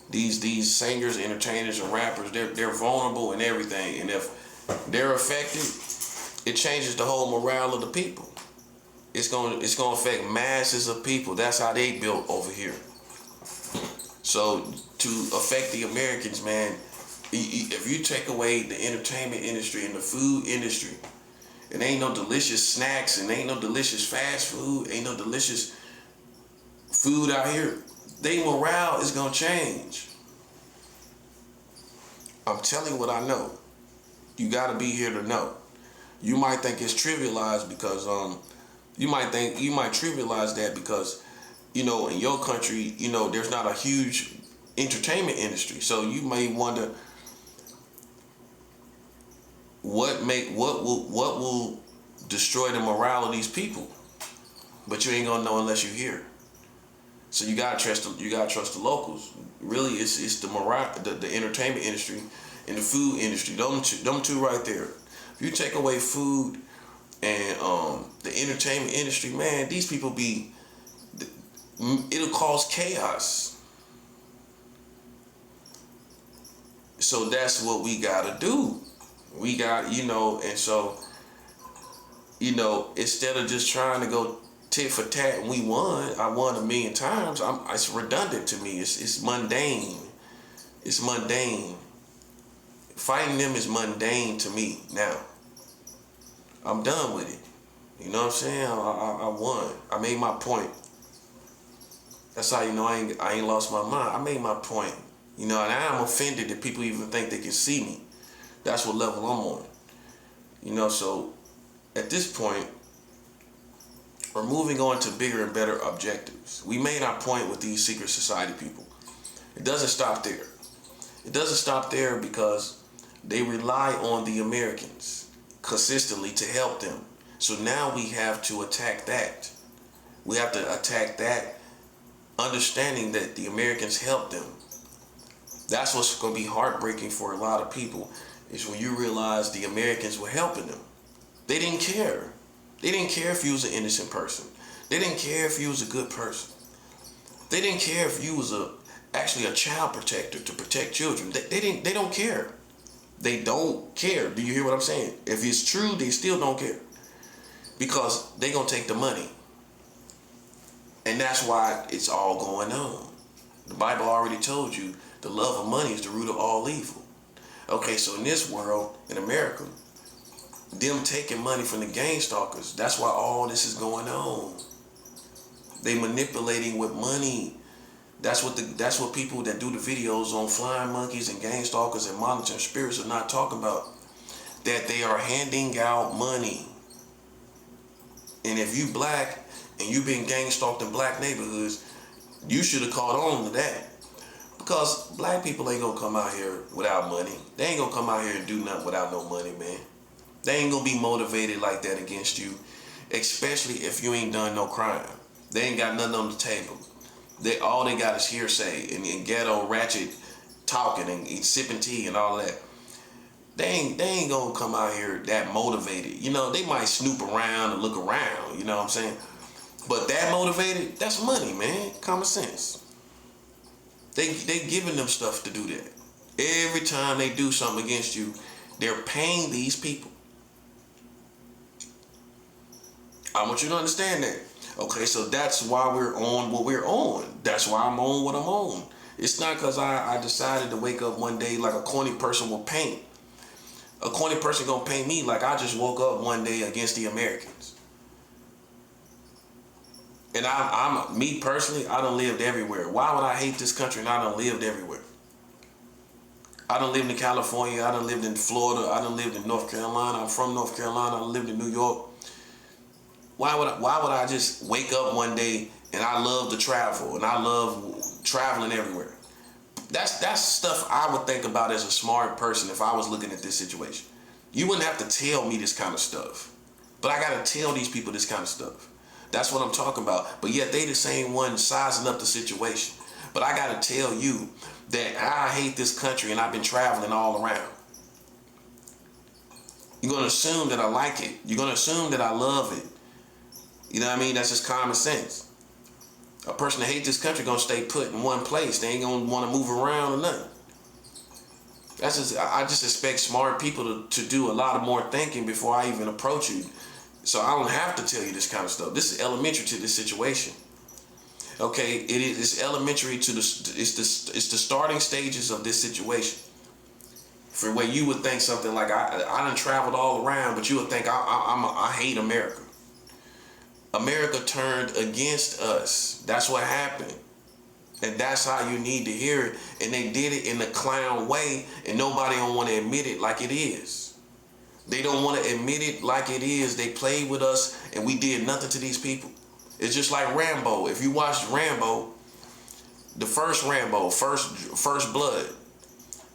These singers, entertainers, and rappers, they're vulnerable and everything. And if they're affected, it changes the whole morale of the people. It's gonna affect masses of people. That's how they built over here. So to affect the Americans, man, if you take away the entertainment industry and the food industry, and ain't no delicious snacks and ain't no delicious fast food, ain't no delicious food out here, their morale is gonna change. I'm telling you what I know. You gotta be here to know. You might think it's trivialized because you might trivialize that because in your country, there's not a huge entertainment industry. So you may wonder what will destroy the morale of these people. But you ain't gonna know unless you're here. So you gotta trust the locals. Really, it's the morale, the entertainment industry and the food industry. Them two right there. If you take away food and the entertainment industry, man, these people it'll cause chaos. So that's what we gotta do. We got, and so, instead of just trying to go tit for tat and I won 1,000,000 times, it's redundant to me. It's mundane. It's mundane. Fighting them is mundane to me now. I'm done with it. You know what I'm saying? I won. I made my point. That's how you know I ain't lost my mind. I made my point. You know, and I'm offended that people even think they can see me. That's what level I'm on. You know, so at this point, we're moving on to bigger and better objectives. We made our point with these secret society people. It doesn't stop there. It doesn't stop there because they rely on the Americans consistently to help them. So now we have to attack that. We have to attack that, understanding that the Americans help them. That's what's going to be heartbreaking for a lot of people, is when you realize the Americans were helping them. They didn't care. They didn't care if you was an innocent person. They didn't care if you was a good person. They didn't care if you was actually a child protector to protect children. They don't care. They don't care. Do you hear what I'm saying? If it's true, they still don't care. Because they gonna take the money. And that's why it's all going on. The Bible already told you the love of money is the root of all evil. Okay, so in this world, in America, them taking money from the gang stalkers, that's why all this is going on. They manipulating with money. That's what people that do the videos on flying monkeys and gang stalkers and monitoring spirits are not talking about. That they are handing out money. And if you black and you been gang stalked in black neighborhoods, you should have caught on to that. Because black people ain't gonna come out here without money. They ain't gonna come out here and do nothing without no money, man. They ain't gonna be motivated like that against you, especially if you ain't done no crime. They ain't got nothing on the table. All they got is hearsay and ghetto ratchet talking and sipping tea and all that. They ain't gonna come out here that motivated. You know, they might snoop around and look around, you know what I'm saying? But that motivated, that's money, man. Common sense. They giving them stuff to do that. Every time they do something against you, they're paying these people. I want you to understand that. Okay, so that's why we're on what we're on. That's why I'm on what I'm on. It's not because I decided to wake up one day like a corny person will paint. A corny person gonna paint me like I just woke up one day against the Americans. And I'm me personally, I done lived everywhere. Why would I hate this country and I done lived everywhere? I done lived in California, I done lived in Florida, I done lived in North Carolina, I'm from North Carolina, I lived in New York. Why would I just wake up one day and I love to travel and I love traveling everywhere? That's stuff I would think about as a smart person if I was looking at this situation. You wouldn't have to tell me this kind of stuff. But I gotta tell these people this kind of stuff. That's what I'm talking about. But yet they the same one sizing up the situation. But I gotta tell you that I hate this country and I've been traveling all around. You're gonna assume that I like it. You're gonna assume that I love it. You know what I mean? That's just common sense. A person that hates this country gonna stay put in one place. They ain't gonna want to move around or nothing. I just expect smart people to do a lot of more thinking before I even approach you. So I don't have to tell you this kind of stuff. This is elementary to this situation. Okay, it's elementary to it's the starting stages of this situation. For where you would think something like I done traveled all around, but you would think I hate America. America turned against us. That's what happened. And that's how you need to hear it. And they did it in a clown way, and nobody don't want to admit it like it is. They don't want to admit it like it is. They played with us, and we did nothing to these people. It's just like Rambo. If you watched Rambo, the first Rambo, First Blood,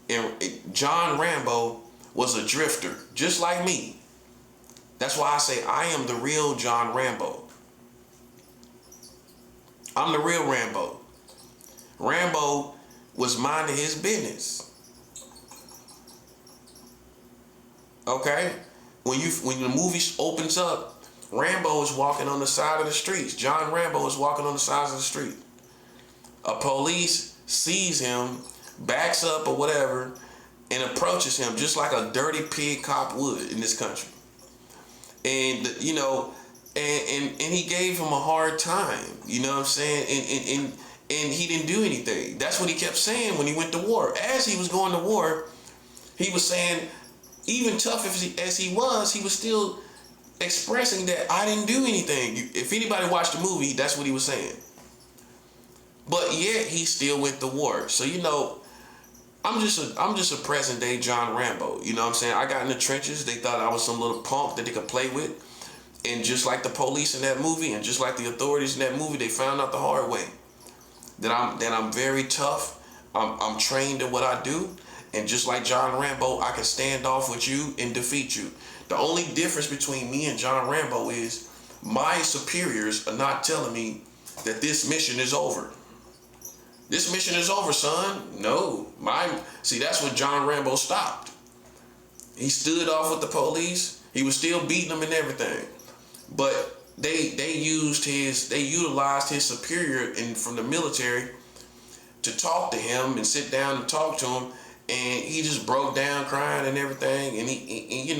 and John Rambo was a drifter, just like me. That's why I say I am the real John Rambo. I'm the real Rambo. Rambo was minding his business. Okay? When the movie opens up, Rambo is walking on the side of the streets. John Rambo is walking on the sides of the street. A police sees him, backs up or whatever, and approaches him just like a dirty pig cop would in this country. And, you know, and he gave him a hard time, you know what I'm saying? And he didn't do anything. That's what he kept saying when he went to war. As he was going to war, he was saying, even tough as he was still expressing that I didn't do anything. If anybody watched the movie, that's what he was saying. But yet he still went to war. So I'm just a present day John Rambo. You know what I'm saying? I got in the trenches. They thought I was some little punk that they could play with. And just like the police in that movie, and just like the authorities in that movie, they found out the hard way that I'm very tough. I'm trained in what I do, and just like John Rambo, I can stand off with you and defeat you. The only difference between me and John Rambo is my superiors are not telling me that this mission is over. This mission is over, son. No, see, that's when John Rambo stopped. He stood off with the police. He was still beating them and everything. But they utilized his superior from the military to talk to him and sit down and talk to him, and he just broke down crying and everything, and he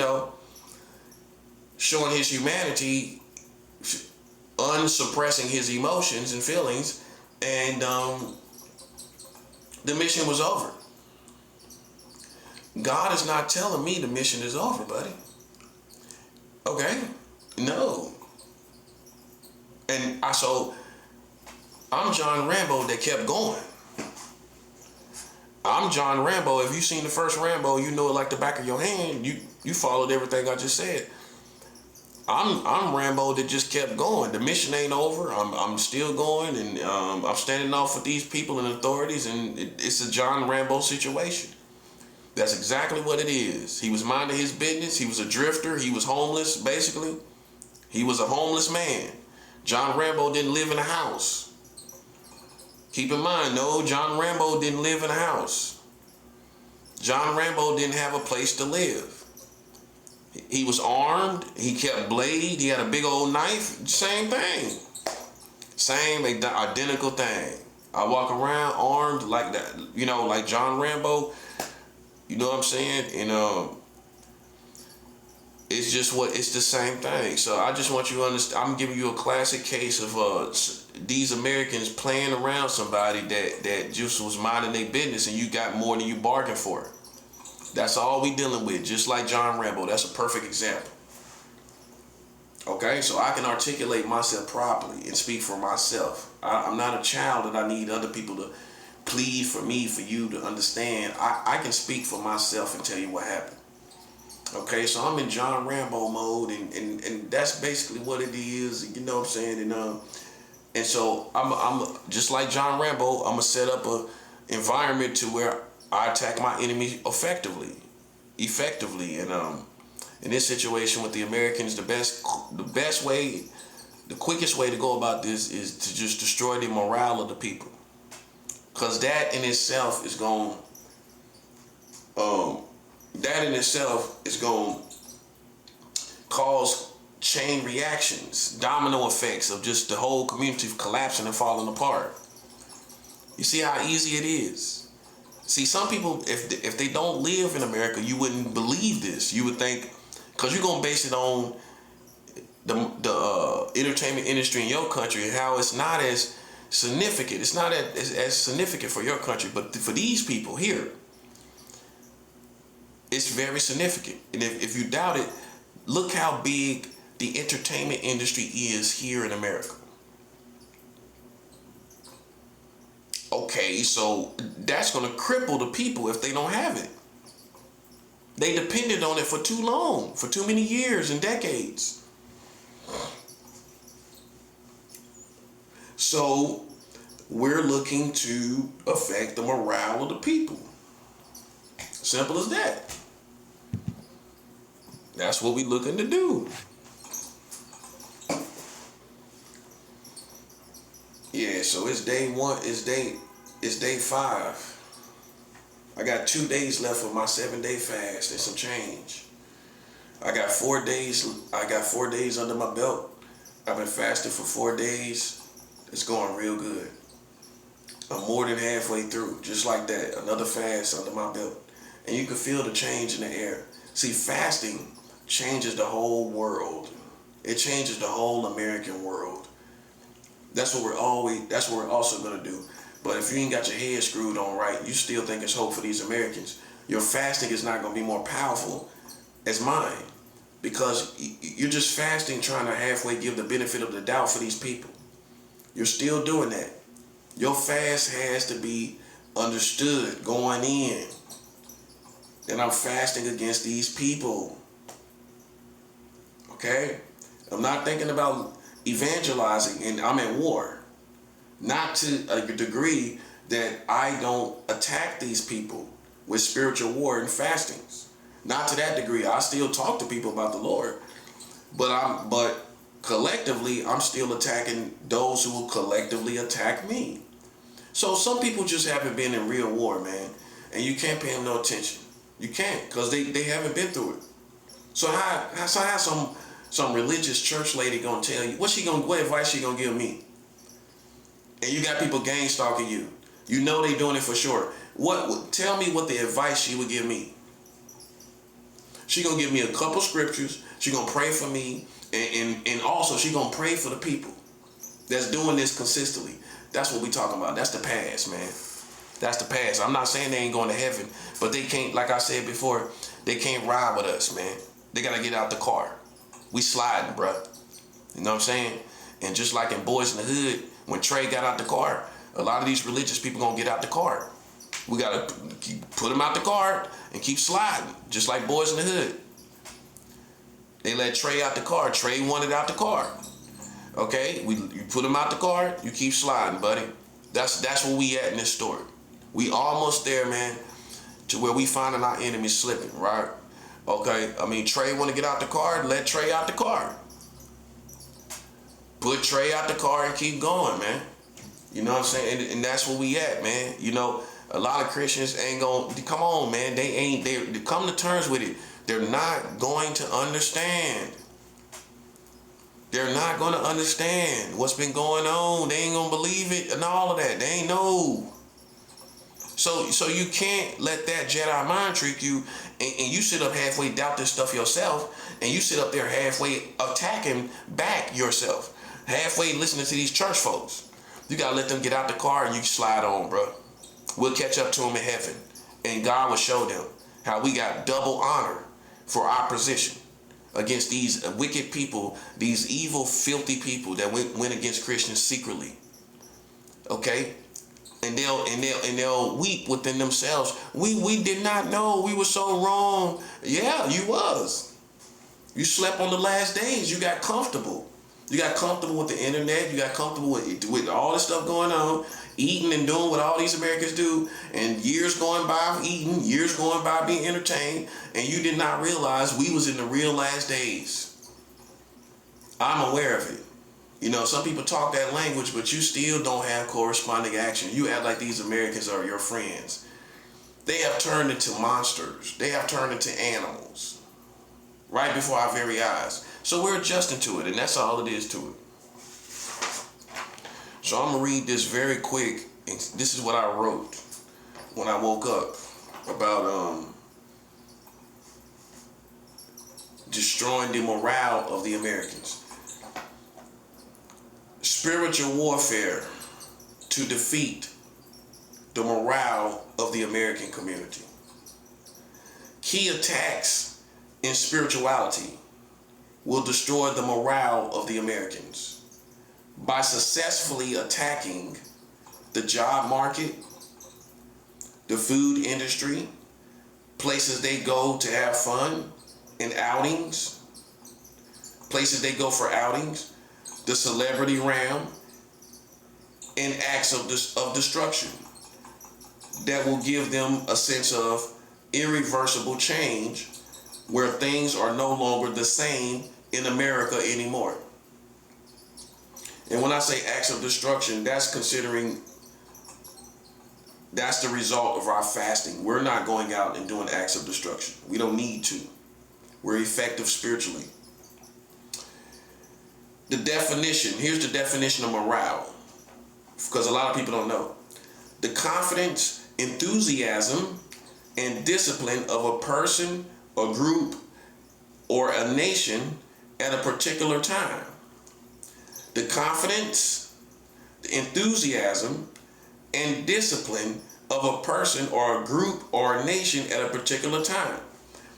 showing his humanity, unsuppressing his emotions and feelings, and the mission was over. God is not telling me the mission is over, buddy. Okay? No. And I'm John Rambo that kept going. I'm John Rambo. If you've seen the first Rambo, you know it like the back of your hand. You followed everything I just said. I'm Rambo that just kept going. The mission ain't over. I'm still going, and I'm standing off with these people and authorities, and it's a John Rambo situation. That's exactly what it is. He was minding his business. He was a drifter. He was homeless, basically. He was a homeless man. John Rambo didn't live in a house. Keep in mind, no, John Rambo didn't live in a house. John Rambo didn't have a place to live. He was armed. He kept blade. He had a big old knife. Same thing. Same identical thing. I walk around armed like that, like John Rambo. You know what I'm saying? And it's the same thing. So I just want you to understand. I'm giving you a classic case of these Americans playing around somebody that just was minding their business, and you got more than you bargained for. That's all we dealing with. Just like John Rambo. That's a perfect example. Okay, so I can articulate myself properly and speak for myself. I'm not a child that I need other people to plead for me, for you to understand. I can speak for myself and tell you what happened. Okay, so I'm in John Rambo mode, and that's basically what it is. You know what I'm saying? And so I'm just like John Rambo. I'm gonna set up a environment to where I attack my enemy effectively. And in this situation with the Americans, the best way, the quickest way to go about this is to just destroy the morale of the people, because that in itself is going. That in itself is going to cause chain reactions, domino effects of just the whole community collapsing and falling apart. You see how easy it is? See, some people, if they don't live in America, you wouldn't believe this. You would think, because you're going to base it on the entertainment industry in your country and how it's not as significant. It's not as significant for your country, but for these people here, it's very significant. And if you doubt it, look how big the entertainment industry is here in America. Okay, so that's going to cripple the people if they don't have it. They depended on it for too long, for too many years and decades. So we're looking to affect the morale of the people. Simple as that. That's what we're looking to do. Yeah, so it's day 1, it's day 5. I got 2 days left of my 7-day fast and some change. I got 4 days under my belt. I've been fasting for 4 days. It's going real good. I'm more than halfway through, just like that. Another fast under my belt. And you can feel the change in the air. See, fasting changes the whole world. It changes the whole American world. That's what we're also gonna do. But if you ain't got your head screwed on right, you still think it's hope for these Americans. Your fasting is not gonna be more powerful as mine. because you're just fasting, trying to halfway give the benefit of the doubt for these people. You're still doing that. Your fast has to be understood going in. And I'm fasting against these people. Okay? I'm not thinking about evangelizing, and I'm at war. Not to a degree that I don't attack these people with spiritual war and fastings. Not to that degree. I still talk to people about the Lord. But collectively, I'm still attacking those who will collectively attack me. So some people just haven't been in real war, man. And you can't pay them no attention. You can't, because they haven't been through it. So how some religious church lady gonna tell you, what advice she gonna give me? And you got people gang stalking you. You know they doing it for sure. Tell me what the advice she would give me. She gonna give me a couple scriptures. She gonna pray for me, and also she gonna pray for the people that's doing this consistently. That's what we talking about. That's the past, man. That's the past. I'm not saying they ain't going to heaven, but they can't, like I said before, they can't ride with us, man. They gotta get out the car. We sliding, bruh. You know what I'm saying? And just like in Boys in the Hood, when Trey got out the car, a lot of these religious people gonna get out the car. We gotta put them out the car and keep sliding, just like Boys in the Hood. They let Trey out the car. Trey wanted out the car. Okay, you put him out the car, you keep sliding, buddy. That's where we at in this story. We almost there, man, to where we finding our enemies slipping, right? Okay, I mean, Trey want to get out the car, let Trey out the car. Put Trey out the car and keep going, man. You know what I'm saying? And that's where we at, man. You know, a lot of Christians ain't gonna, come on, man. They come to terms with it. They're not going to understand. They're not going to understand what's been going on. They ain't going to believe it and all of that. They ain't know. So you can't let that Jedi mind trick you, and you sit up halfway, doubt this stuff yourself, and you sit up there halfway attacking back yourself, halfway listening to these church folks. You got to let them get out the car and you slide on, bro. We'll catch up to them in heaven, and God will show them how we got double honor for our position against these wicked people, these evil, filthy people that went against Christians secretly. Okay? And they'll weep within themselves. We did not know, we were so wrong. Yeah, you was. You slept on the last days. You got comfortable. You got comfortable with the internet. You got comfortable with all this stuff going on, eating and doing what all these Americans do, and years going by of eating, years going by being entertained, and you did not realize we was in the real last days. I'm aware of it. You know, some people talk that language, but you still don't have corresponding action. You act like these Americans are your friends. They have turned into monsters. They have turned into animals right before our very eyes. So we're adjusting to it, and that's all it is to it. So I'm going to read this very quick, and this is what I wrote when I woke up about destroying the morale of the Americans. Spiritual warfare to defeat the morale of the American community. Key attacks in spirituality will destroy the morale of the Americans by successfully attacking the job market, the food industry, places they go to have fun and outings, places they go for outings, the celebrity realm, and acts of destruction that will give them a sense of irreversible change where things are no longer the same in America anymore. And when I say acts of destruction, that's the result of our fasting. We're not going out and doing acts of destruction. We don't need to. We're effective spiritually. The definition, here's the definition of morale, because a lot of people don't know. The confidence, enthusiasm, and discipline of a person, a group, or a nation at a particular time. The confidence, the enthusiasm, and discipline of a person or a group or a nation at a particular time.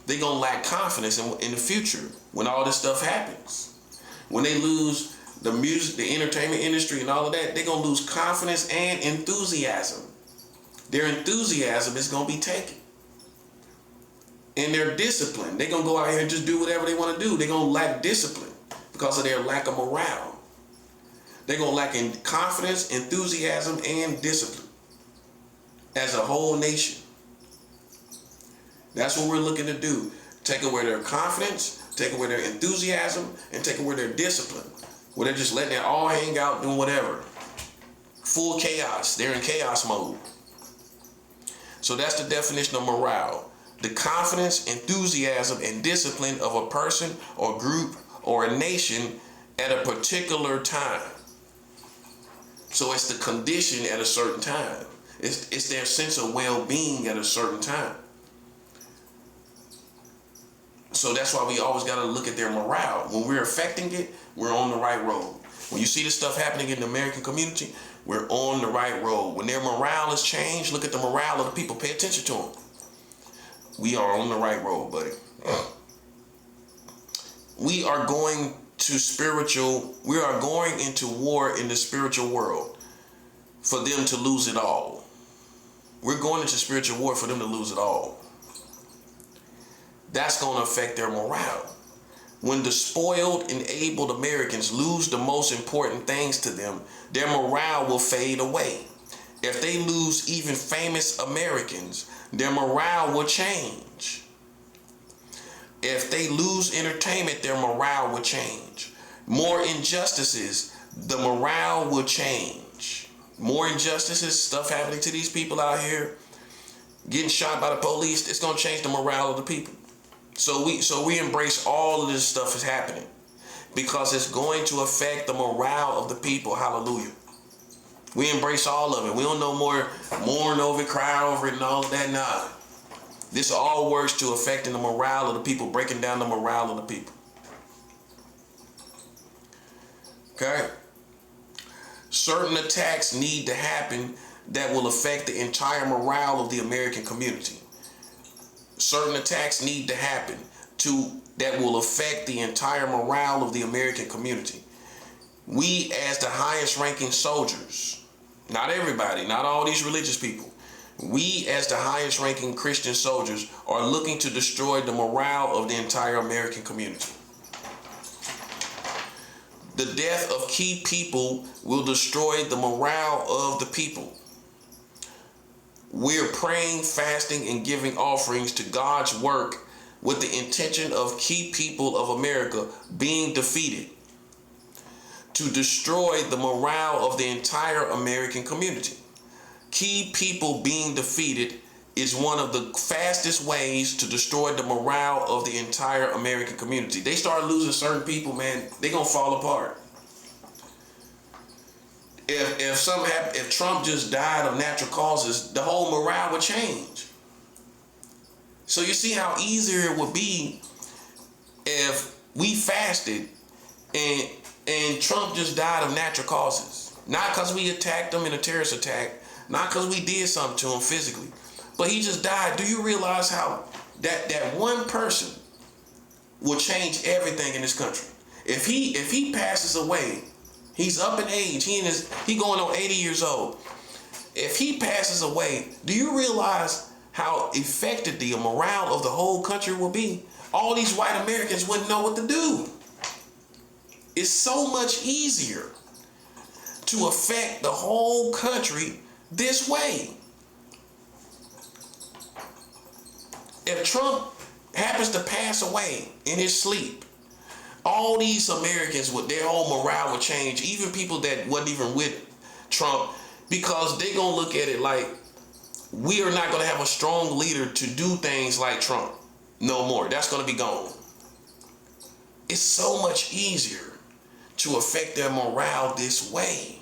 They're going to lack confidence in the future when all this stuff happens. When they lose the music, the entertainment industry and all of that, they're going to lose confidence and enthusiasm. Their enthusiasm is going to be taken. And their discipline, they're going to go out here and just do whatever they want to do. They're going to lack discipline because of their lack of morale. They're going to lack in confidence, enthusiasm, and discipline as a whole nation. That's what we're looking to do. Take away their confidence, take away their enthusiasm, and take away their discipline. Where they're just letting it all hang out, doing whatever. Full chaos. They're in chaos mode. So that's the definition of morale. The confidence, enthusiasm, and discipline of a person or group or a nation at a particular time. So it's the condition at a certain time. It's their sense of well-being at a certain time. So that's why we always got to look at their morale. When we're affecting it, we're on the right road. When you see this stuff happening in the American community, we're on the right road. When their morale is changed, look at the morale of the people. Pay attention to them. We are on the right road, buddy. We are going into war in the spiritual world for them to lose it all. We're going into spiritual war for them to lose it all. That's going to affect their morale. When the spoiled, enabled Americans lose the most important things to them, their morale will fade away. If they lose even famous Americans, their morale will change. If they lose entertainment, their morale will change. More injustices, the morale will change. More injustices, stuff happening to these people out here, getting shot by the police, it's going to change the morale of the people. So we embrace all of this stuff is happening because it's going to affect the morale of the people. Hallelujah. We embrace all of it. We don't no more mourn over it, cry over it, and all of that. Nah. This all works to affecting the morale of the people, breaking down the morale of the people. Okay? Certain attacks need to happen that will affect the entire morale of the American community. Certain attacks need to happen that will affect the entire morale of the American community. We, as the highest ranking soldiers, not everybody, not all these religious people, we, as the highest ranking Christian soldiers, are looking to destroy the morale of the entire American community. The death of key people will destroy the morale of the people. We're praying, fasting, and giving offerings to God's work with the intention of key people of America being defeated to destroy the morale of the entire American community. Key people being defeated is one of the fastest ways to destroy the morale of the entire American community. They start losing certain people, man, they're going to fall apart. If Trump just died of natural causes, the whole morale would change. So you see how easier it would be if we fasted and Trump just died of natural causes. Not because we attacked him in a terrorist attack, not because we did something to him physically, but he just died. Do you realize how that one person will change everything in this country? If he passes away, he's up in age. He going on 80 years old. If he passes away, do you realize how affected the morale of the whole country will be? All these white Americans wouldn't know what to do. It's so much easier to affect the whole country this way. If Trump happens to pass away in his sleep, all these Americans, with their whole morale would change, even people that wasn't even with Trump, because they're going to look at it like, we are not going to have a strong leader to do things like Trump no more. That's going to be gone. It's so much easier to affect their morale this way.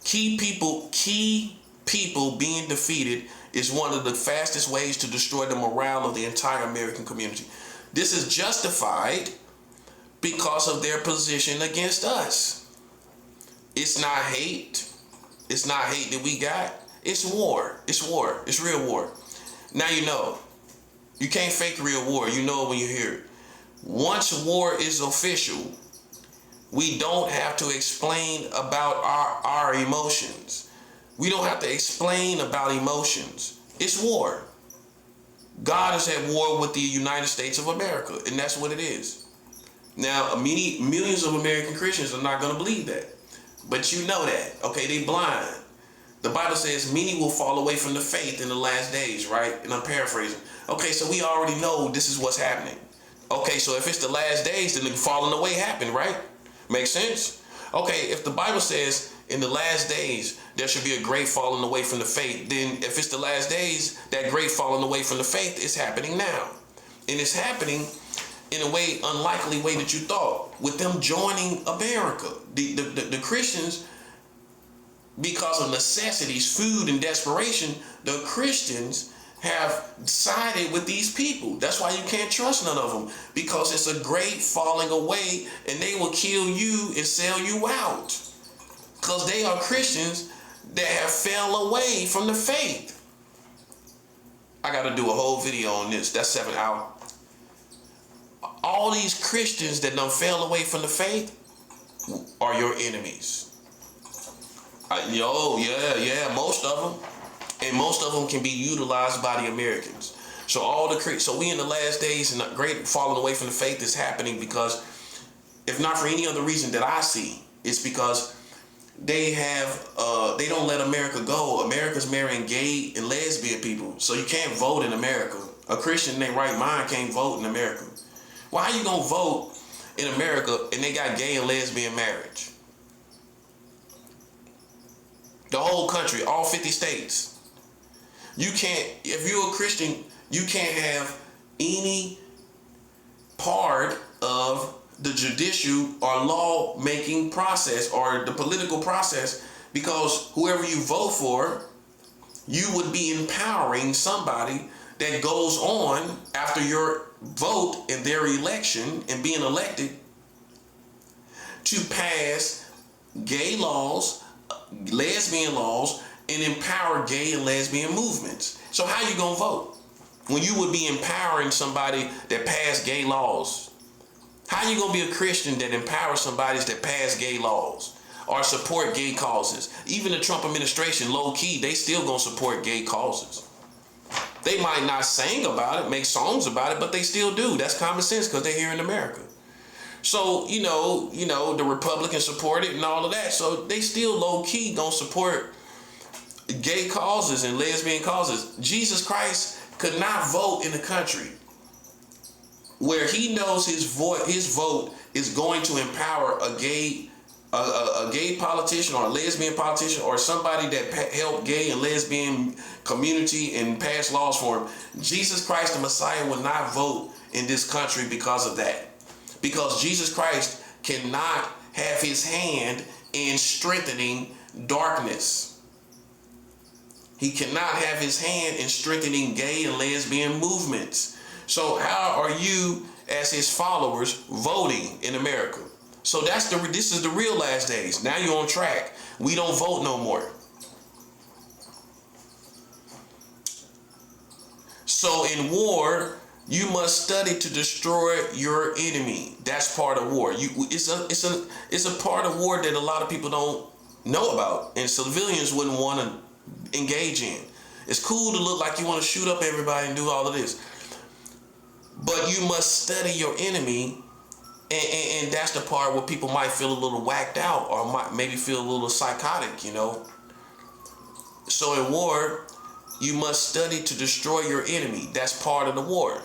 Key people being defeated is one of the fastest ways to destroy the morale of the entire American community. This is justified because of their position against us. It's not hate. It's not hate that we got. It's war. It's war. It's real war. Now you know. You can't fake real war. You know it when you hear it. Once war is official, we don't have to explain about our emotions. We don't have to explain about emotions. It's war. God is at war with the United States of America, and that's what it is. Now, millions of American Christians are not going to believe that. But you know that. Okay, they blind. The Bible says many will fall away from the faith in the last days, right? And I'm paraphrasing. Okay, so we already know this is what's happening. Okay, so if it's the last days, then the falling away happened, right? Make sense? Okay, if the Bible says in the last days there should be a great falling away from the faith, then if it's the last days, that great falling away from the faith is happening now. And it's happening in a way, unlikely way that you thought, with them joining America. The Christians, because of necessities, food, and desperation, the Christians have sided with these people. That's why you can't trust none of them, because it's a great falling away, and they will kill you and sell you out, because they are Christians that have fell away from the faith. I got to do a whole video on this. That's 7 hours. All these Christians that done fell away from the faith are your enemies. Most of them. And most of them can be utilized by the Americans. So we in the last days, and the great falling away from the faith is happening because, if not for any other reason that I see, it's because they don't let America go. America's marrying gay and lesbian people. So you can't vote in America. A Christian in their right mind can't vote in America. Why are you gonna vote in America and they got gay and lesbian marriage? The whole country, all 50 states. You can't, if you're a Christian, you can't have any part of the judicial or law-making process or the political process, because whoever you vote for, you would be empowering somebody that goes on after your vote in their election and being elected to pass gay laws, lesbian laws, and empower gay and lesbian movements. So how you gonna vote when you would be empowering somebody that passed gay laws? How you gonna be a Christian that empowers somebody that pass gay laws or support gay causes? Even the Trump administration, low key, they still gonna support gay causes. They might not sing about it, make songs about it, but they still do. That's common sense because they're here in America. So, you know, the Republicans support it and all of that. So they still low key gonna support gay causes and lesbian causes. Jesus Christ could not vote in a country where he knows his vote is going to empower a gay politician or a lesbian politician or somebody that helped gay and lesbian community and pass laws for him. Jesus Christ, the Messiah, will not vote in this country because of that. Because Jesus Christ cannot have his hand in strengthening darkness. He cannot have his hand in strengthening gay and lesbian movements. So how are you, as his followers, voting in America? So this is the real last days. Now you're on track. We don't vote no more. So in war, you must study to destroy your enemy. That's part of war. It's a part of war that a lot of people don't know about, and civilians wouldn't want to engage in. It's cool to look like you want to shoot up everybody and do all of this, but you must study your enemy, and that's the part where people might feel a little whacked out or might maybe feel a little psychotic, you know. So in war, you must study to destroy your enemy. That's part of the war.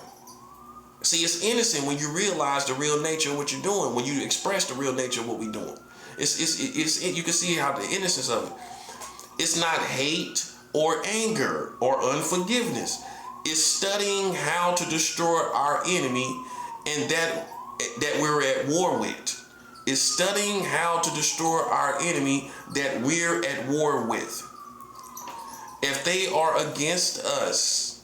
See, it's innocent when you realize the real nature of what you're doing, when you express the real nature of what we're doing. You can see how the innocence of it. It's not hate or anger or unforgiveness. It's studying how to destroy our enemy and that we're at war with. It's studying how to destroy our enemy that we're at war with. If they are against us,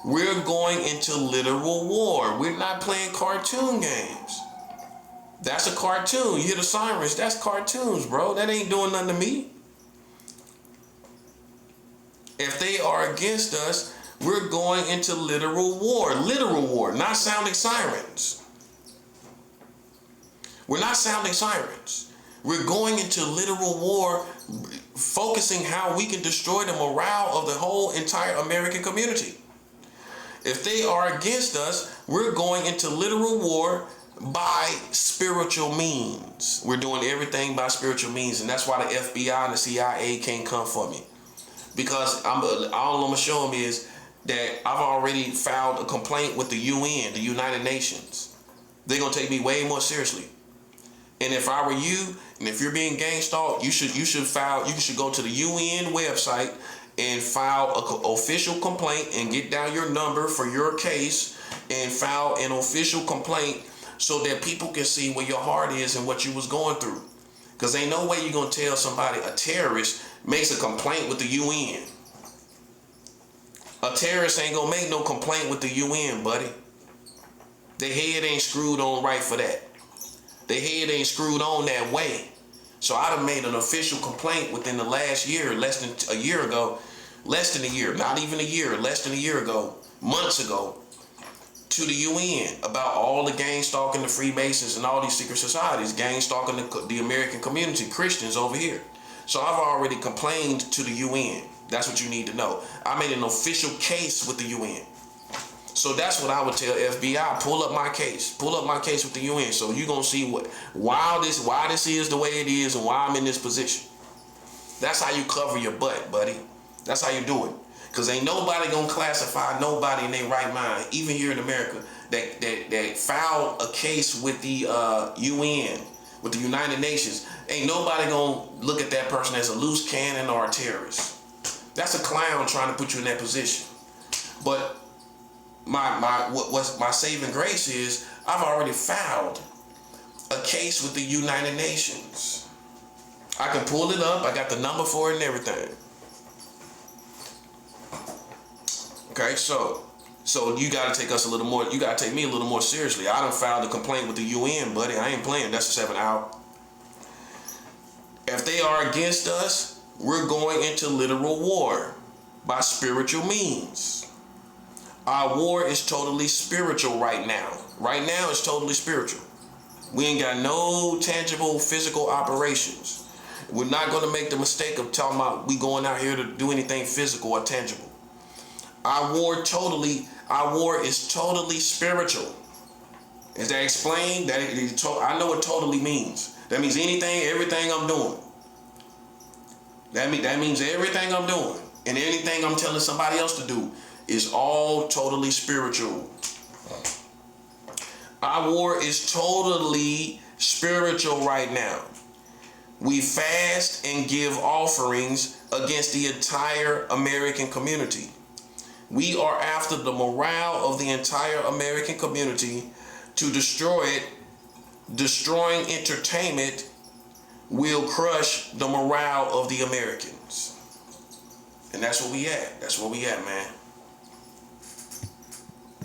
we're going into literal war. We're not playing cartoon games. That's a cartoon. You hear the sirens? That's cartoons, bro. That ain't doing nothing to me. If they are against us, we're going into literal war. Literal war, not sounding sirens. We're not sounding sirens. We're going into literal war, focusing how we can destroy the morale of the whole entire American community. If they are against us, we're going into literal war by spiritual means. We're doing everything by spiritual means, and that's why the FBI and the CIA can't come for me. Because all I'm gonna show them is that I've already filed a complaint with the UN, the United Nations. They're gonna take me way more seriously. And if I were you, and if you're being gang stalked, you should go to the UN website and file an official complaint and get down your number for your case and file an official complaint so that people can see where your heart is and what you was going through. Because ain't no way you're gonna tell somebody, a terrorist makes a complaint with the UN. A terrorist ain't gonna make no complaint with the UN, buddy. Their head ain't screwed on right for that. Their head ain't screwed on that way. So I done made an official complaint within the last year, less than a year ago, less than a year, not even a year, less than a year ago, months ago, to the UN about all the gang stalking the Freemasons and all these secret societies, gang stalking the American community, Christians over here. So I've already complained to the UN. That's what you need to know. I made an official case with the UN. So that's what I would tell FBI. Pull up my case. Pull up my case with the UN. So you're gonna see why this is the way it is and why I'm in this position. That's how you cover your butt, buddy. That's how you do it. Because ain't nobody gonna classify nobody in their right mind, even here in America, that filed a case with the UN, with the United Nations. Ain't nobody gonna look at that person as a loose cannon or a terrorist. That's a clown trying to put you in that position. But what's my saving grace is I've already filed a case with the United Nations. I can pull it up. I got the number for it and everything. Okay, so you gotta take us a little more. You gotta take me a little more seriously. I done filed a complaint with the UN, buddy. I ain't playing. That's a 7 hour. If they are against us, we're going into literal war by spiritual means. Our war is totally spiritual right now. Right now, it's totally spiritual. We ain't got no tangible physical operations. We're not going to make the mistake of talking about we going out here to do anything physical or tangible. Our war is totally spiritual. Is that explained? I know what totally means. That means anything, everything I'm doing. That means everything I'm doing and anything I'm telling somebody else to do is all totally spiritual. Our war is totally spiritual right now. We fast and give offerings against the entire American community. We are after the morale of the entire American community to destroy it. Destroying entertainment will crush the morale of the Americans. And that's where we at. That's where we at, man.